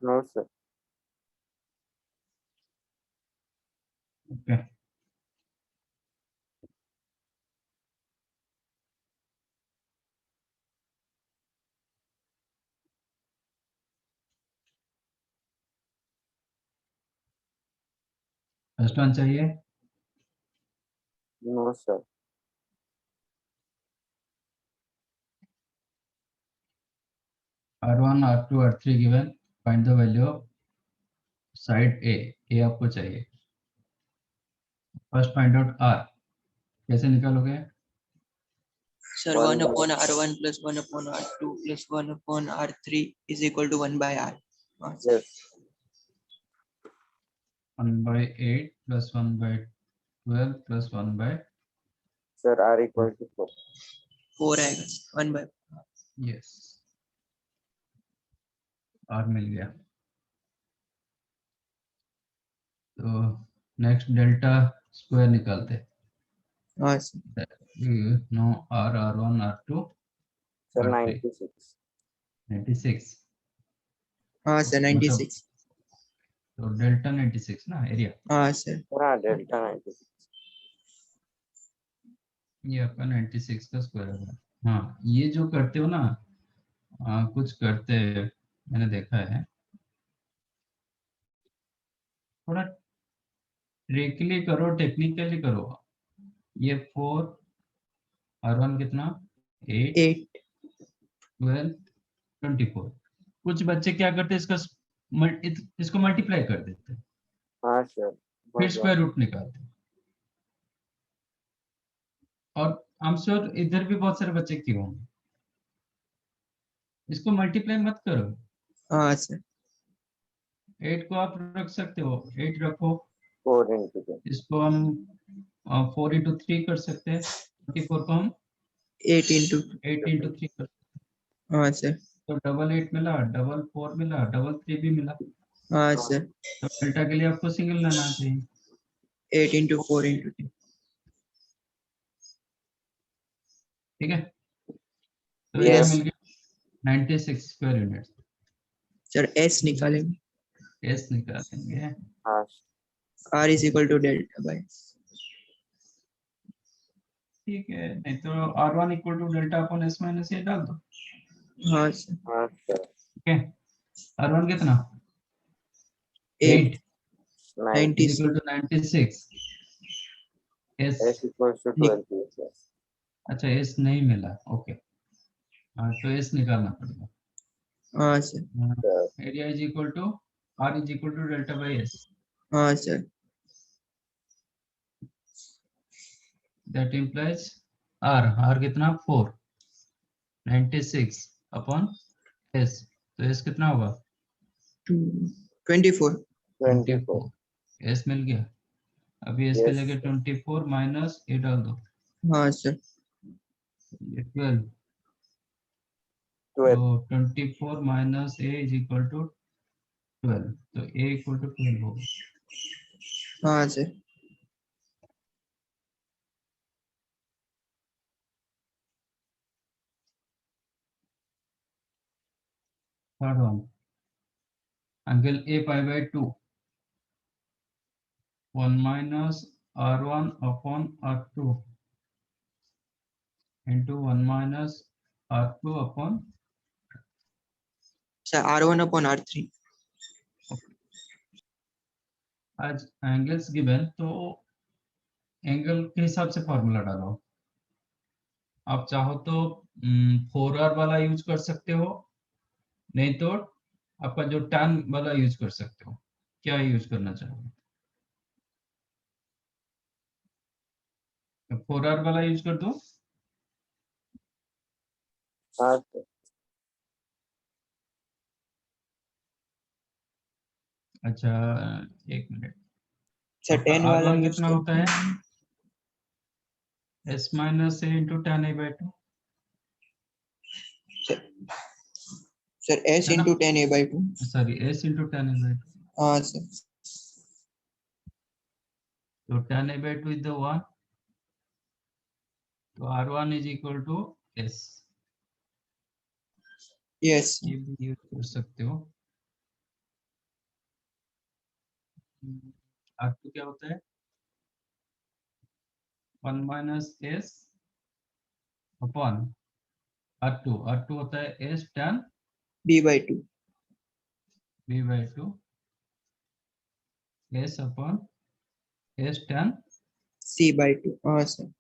No, sir. Okay. First one चाहिए. No, sir. R1, R2, R3 given. Find the value of side A. A आपको चाहिए. First find out R. कैसे निकालोगे? Sir, 1 1 by- upon R1 plus 1 upon R2 plus 1 upon R3 is equal to 1 by R. Yes. 1 by 8 plus 1 by 12 plus 1 by Sir, R equal to 4. 4 आएगा 1 by yes. R मिल गया. तो next delta square निकालते हैं. हाँ sir. No R, R1, R2, Sir, R3. 96. 96. हाँ sir, 96. तो delta 96 ना area. हाँ sir. Sir, हाँ, delta 96. ये आपका 96 का स्क्वायर होगा. हाँ, ये जो करते हो ना, कुछ करते हैं, मैंने देखा है. थोड़ा ट्रिकली करो, टेक्निकली करो. ये 4 R1 कितना 8 8. 12 24. कुछ बच्चे क्या करते हैं, इसको मल्टीप्लाई कर देते हैं, हाँ सर फिर स्क्वायर रूट निकालते हैं। और आई एम श्योर इधर भी बहुत सारे बच्चे किए होंगे। इसको मल्टीप्लाई मत करो, हाँ सर 8 को आप रख सकते हो, 8 रखो, 4 into 10 इसको हम 4 into 3 कर सकते हैं, 24 को हम 8 into 8 into 3 कर सकते हाँ सर हैं। तो डबल 8 मिला, डबल 4 मिला, डबल 3 भी मिला। हाँ सर तो डेल्टा के लिए आपको सिंगल लाना चाहिए। 8 into 4 into 3 ठीक है, तो ये Yes. मिल गया 96 स्क्वायर यूनिट। सर S निकालेंगे, एस निकालेंगे, हाँ R is equal to delta by ठीक है, नहीं तो R1 equal to delta upon S minus A डाल दो। हाँ सर हाँ सर ठीक है, R1 कितना 8 8 96 equal to 96, S S equals to 20 sir अच्छा एस नहीं मिला, ओके, हाँ तो एस निकालना पड़ेगा। हाँ sir area is equal to R is equal to delta by S, हाँ सर दैट इम्प्लाइज आर कितना 4, 96 अपॉन एस, तो एस कितना होगा 24 24 एस मिल गया। अभी एस के Yes, जगह 24 माइनस ए डाल दो, हाँ सर ये 12, 12 तो 24 minus A is equal to 12, तो ए इक्वल टू 12 होगा। हाँ sir third one, angle A pi by 2, 1 minus R1 upon R2 into 1 minus R2 upon, sir R1 upon R3 आज एंगल्स गिवन, तो एंगल के हिसाब से फॉर्मूला डालो। आप चाहो तो 4R वाला यूज कर सकते हो, नहीं तो आपका जो tan वाला यूज कर सकते हो। क्या यूज करना चाहोगे? 4R वाला यूज कर दो। हाँ सर अच्छा एक मिनट, सर 10 वाला R1 यूज कितना होता है s minus A into tan a by 2, sir S है ना? into 10a/2 sorry s into tan a by 2, हाँ सर तो tan a by 2 is the 1, तो R1 is equal to s, yes ये भी यूज कर सकते हो। R2 क्या होता है 1 माइनस s अपॉन R2 होता है s tan B/2 b by 2, s upon s tan, C/2 हाँ सर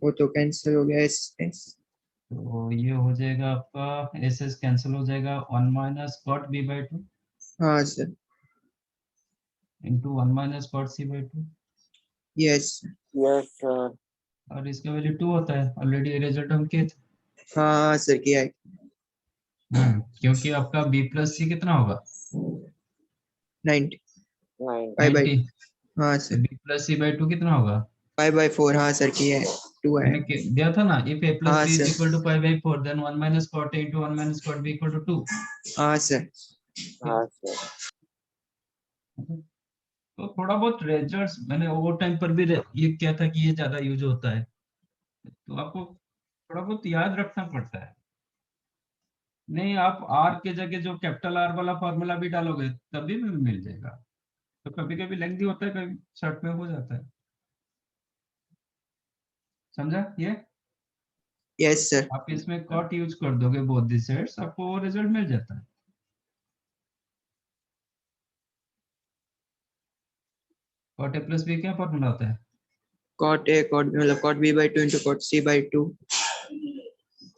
वो तो कैंसिल हो गया S तो ये हो जाएगा आपका s कैंसिल हो जाएगा, 1 माइनस cot b बाय 2 हाँ sir into 1 minus cot c by 2, yes yes sir और इसका वैल्यू 2 होता है। ऑलरेडी ये रिजल्ट हम किए थे। हाँ सर किया है क्योंकि आपका b प्लस सी कितना होगा 90 9 5/2 90, हाँ तो सर b प्लस सी बाय 2 कितना होगा 5/4 हाँ सर किया है 2 है मैंने दिया था ना, if a plus हाँ b is sir equal to pi by 4 then 1 minus cot a into 1 minus cot b equal to 2। हाँ सर हाँ सर तो थोड़ा बहुत रिजल्ट्स मैंने ओवर टाइम पर भी ये किया था कि ये ज्यादा यूज होता है, तो आपको थोड़ा बहुत याद रखना पड़ता है। नहीं आप r के जगह जो कैपिटल R वाला फॉर्मूला भी डालोगे तभी भी मिल जाएगा, तो कभी कभी लेंथी होता है, कभी शॉर्ट में हो जाता है। समझा ये? यस सर आप इसमें कॉट यूज कर दोगे बोथ दी साइड्स, आपको वो रिजल्ट मिल जाता है। कॉट ए प्लस बी क्या फॉर्मूला होता है cot A cot B मतलब cot B/2 into cot C/2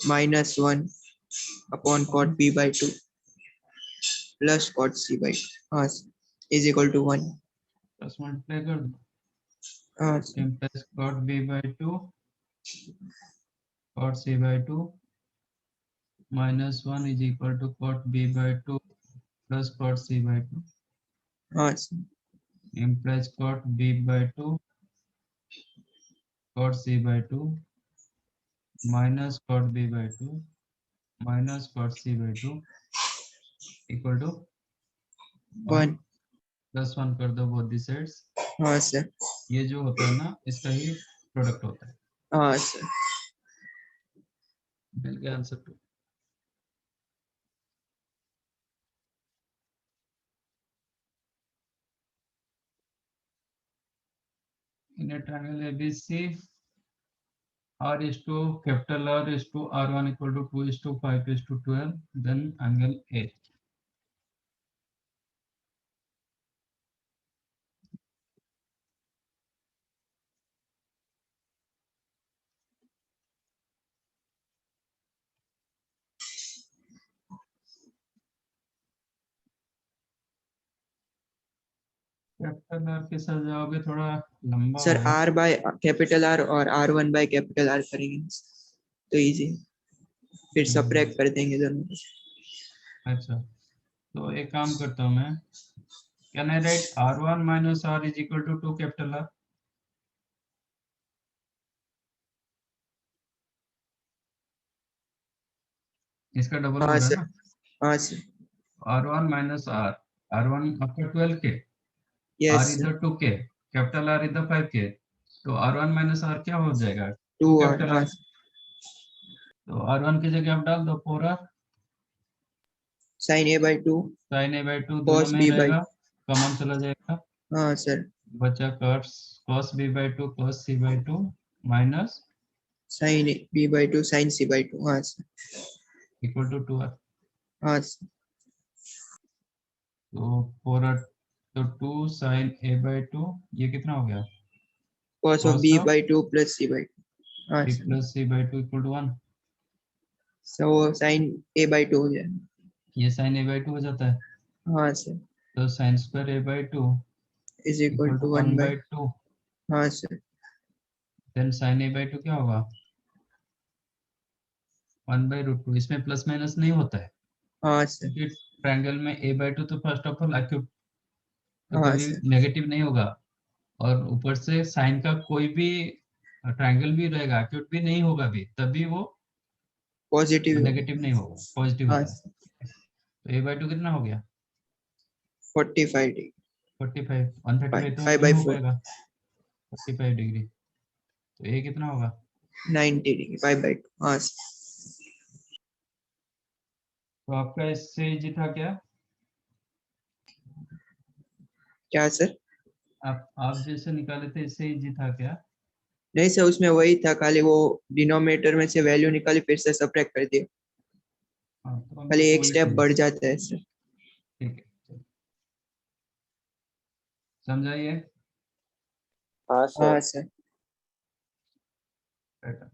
-1 upon cot B/2 plus cot c by is equal to 1. Plus multiply कर दो, हाँ sir, plus cot b by 2 cot c by 2 minus 1 is equal to cot b by 2 plus cot c by 2 हाँ sir, implies cot b by 2 cot c by 2 minus cot b by 2 minus cot c by 2 equal to 1. Plus 1 कर दो both the sides. हाँ sir, ये जो होता है ना इसका ही प्रोडक्ट होता है। हाँ सर, मिल गया answer two. In a triangle ABC, R is to capital R is to R1 equal to 2 is to 5 is to 12, then angle A. Capital R के साथ जाओगे थोड़ा लंबा सर होगा। R by कैपिटल R और R1 by capital R करेंगे तो easy, फिर सब्ट्रैक्ट कर देंगे दोनों को। अच्छा, तो एक काम करता हूँ मैं, can I right R1 minus R is equal to 2 capital R? इसका डबल हो हाँ रहा है सर, ना, हाँ sir, R1 minus R, R1 आपका 12K, R यस इधर 2K, कैपिटल R इधर 5K, तो R1 minus R क्या हो जाएगा? 2 2 R, कैपिटल हाँ R। तो R1 की जगह आप डाल दो 4R, sin A by 2 sin A by 2 दोनों cos में B by, रहेगा, कॉमन चला जाएगा, हाँ सर, बचा cos B by 2 cos C by 2 minus sin B by 2 sin C by 2, हाँ सर, इक्वल टू 2R। हाँ सर, तो 4R, तो 2 sin A by 2 ये कितना हो गया? cos of cos B of by 2 plus C by 2, हाँ B sir, plus C by 2 equal to 1। so sin A by 2 हो जाएगा, ये sin A by 2 हो जाता है, हाँ सर, तो sin square A by 2 is equal equal to to 1 1 by, by 2, हाँ sir, then sin A by 2 क्या होगा? 1 by root 2, इसमें प्लस माइनस नहीं होता है हाँ सर, क्योंकि ट्रायंगल में A by 2 तो फर्स्ट ऑफ ऑल एक्यूट, तो हाँ कभी सर, नेगेटिव नहीं होगा, और ऊपर से साइन का कोई भी ट्रायंगल भी रहेगा एक्यूट भी नहीं होगा भी, तभी वो पॉजिटिव, नेगेटिव नहीं होगा, पॉजिटिव हाँ होता है। तो A by 2 कितना हो गया? 45 डिग्री, 45, 135 तो 5 नहीं by हो 4, पाएगा, 45 डिग्री, तो A कितना होगा? 90 डिग्री, 5 by 2, हाँ सर, तो आपका इससे इजी था क्या? क्या सर? आप जैसे निकाले थे इससे इजी था क्या? नहीं सर, उसमें वही था, खाली वो डिनोमिनेटर में से वैल्यू निकाली फिर से सब्ट्रैक्ट कर दिया, हाँ, तो हम खाली लोग को एक वही स्टेप चाहिए। बढ़ जाता है सर। ठीक है, चलो। समझाइए हाँ हाँ सर। सर, बेटा।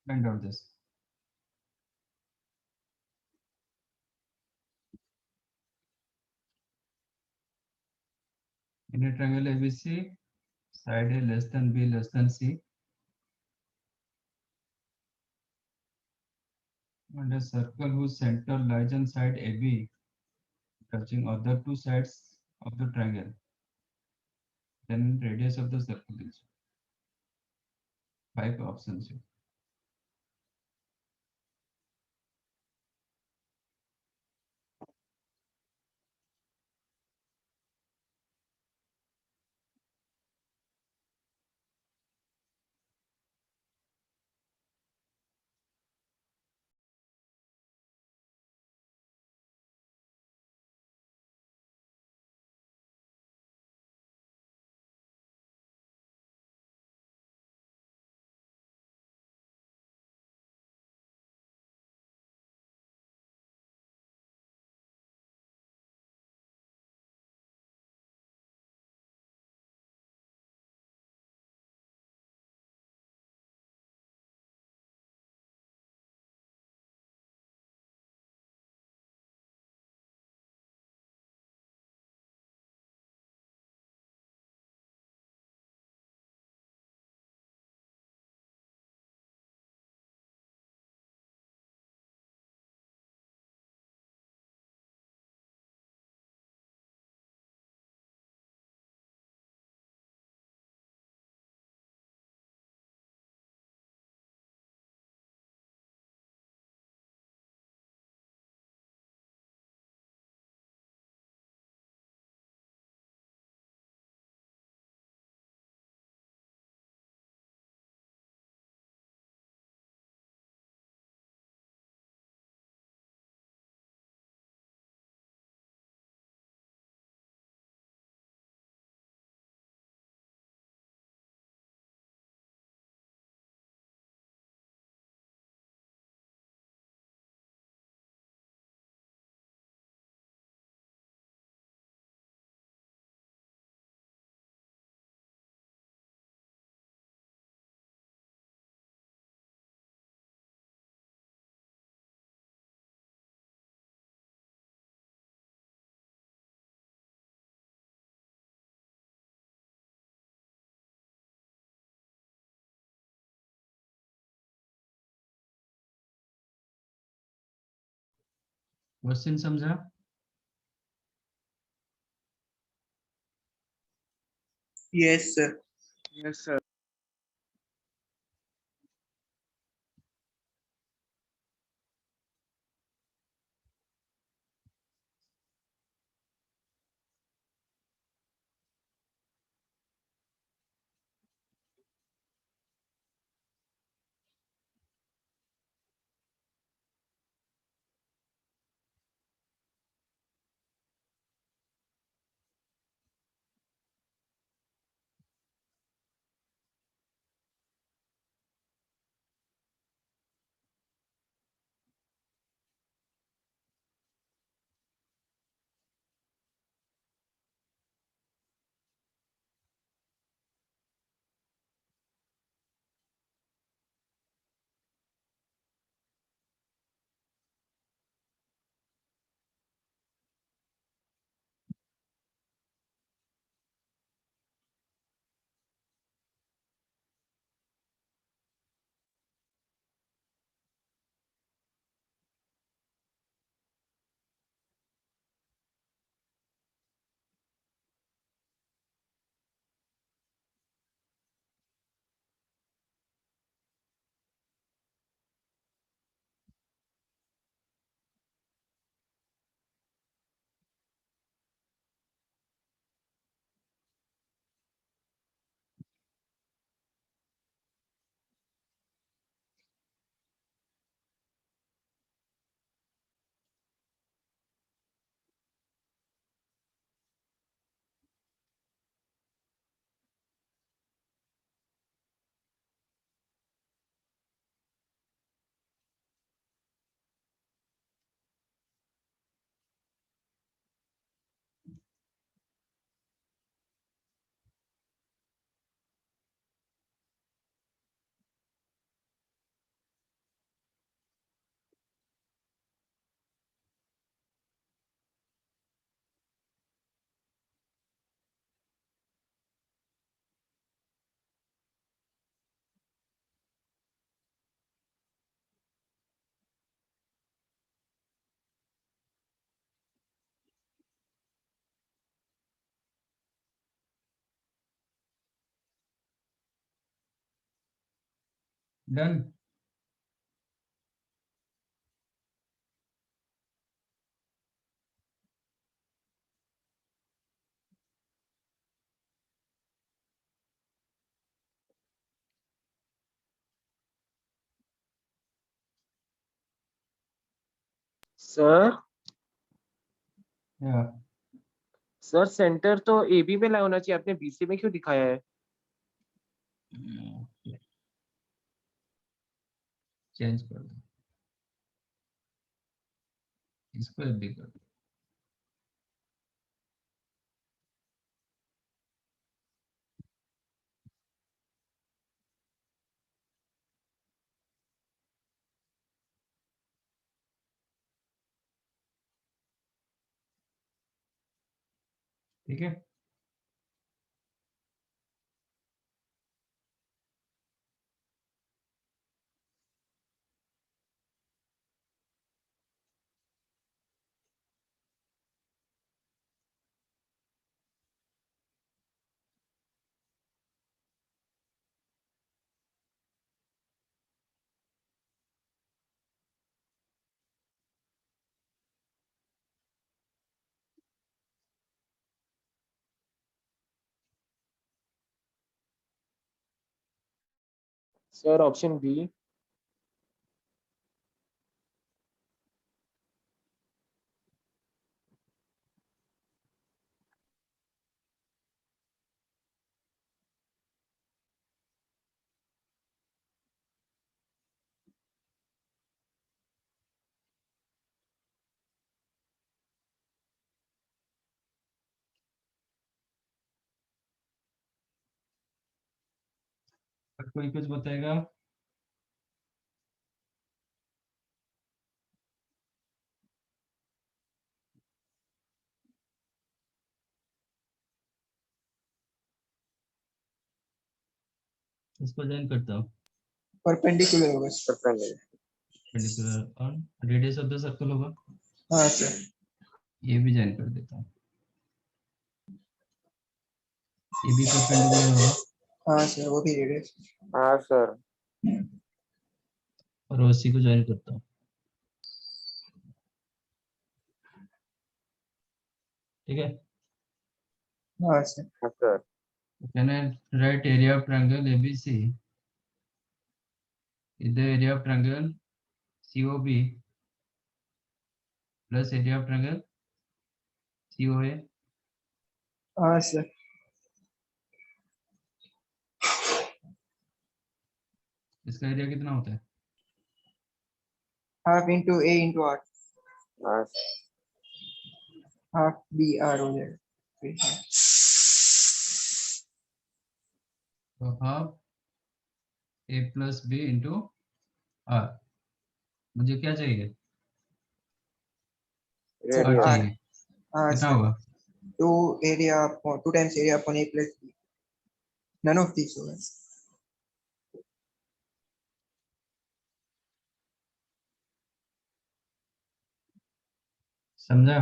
Find out this. In a triangle ABC, side A less than B less than C, and a circle whose center lies on side AB touching other two sides of the triangle, then radius of the circle is 5 options here. Question समझा? Yes, sir. Yes, sir. Done. Sir या sir centre तो AB में होना चाहिए, आपने BC में क्यों दिखाया है? चेंज कर दो, इसको भी कर दो। ठीक है, सर ऑप्शन बी। और कोई कुछ बताएगा? इसको ज्वाइन करता हूँ। परपेंडिकुलर होगा सर। परपेंडिकुलर और रेडियस ऑफ द सर्कल होगा, हाँ सर। ये भी ज्वाइन कर देता हूँ। ये भी परपेंडिकुलर होगा हाँ सर, वो भी रेडियस। हाँ सर। और ओसी को ज्वाइन करता हूँ। ठीक है, हाँ सर। हाँ sir. Can I write area of triangle ABC is the area of triangle COB plus area of triangle COA. हाँ सर। इसका एरिया कितना होता है? Half into A into R, हाँ हाफ बी आर हो जाएगा। तो half A plus B into R. मुझे क्या चाहिए? R radius. आर। चाहिए। हाँ कितना सर। होगा? Two area, 2 times area upon a plus b. None of these होगा। समझा?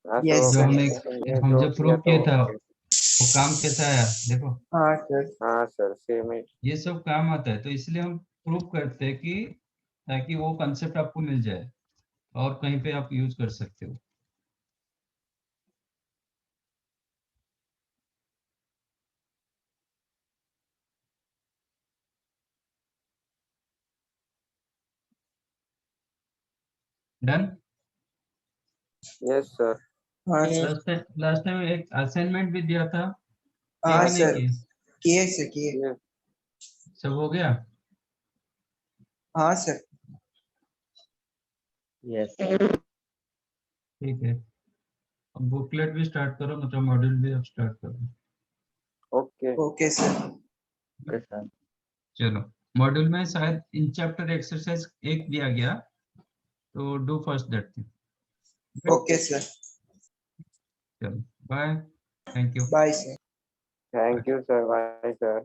हाँ Yes, सर, जो sir. हमने हम जो जब किया प्रूव था किया वो था वो काम कैसा आया देखो। हाँ सर। हाँ सर, सेम ही। ये सब काम आता है, तो इसलिए हम प्रूव करते हैं कि ताकि वो कंसेप्ट आपको मिल जाए और कहीं पे आप यूज कर सकते हो। डन। Yes sir. हाँ Yes. सर। लास्ट टाइम एक असाइनमेंट भी दिया था, किया हाँ कि नहीं सर, किया? किए सर, किए। यस सब हो गया? हाँ सर। Yes. ठीक है, अब बुकलेट भी स्टार्ट करो, मतलब मॉड्यूल भी अब स्टार्ट करो। Okay. Okay sir. Yes, sir. चलो, मॉड्यूल में शायद इन चैप्टर एक्सरसाइज 1 दिया गया, तो do first that thing. Okay sir. चलो, bye, thank you. Bye sir. Thank you sir, bye sir.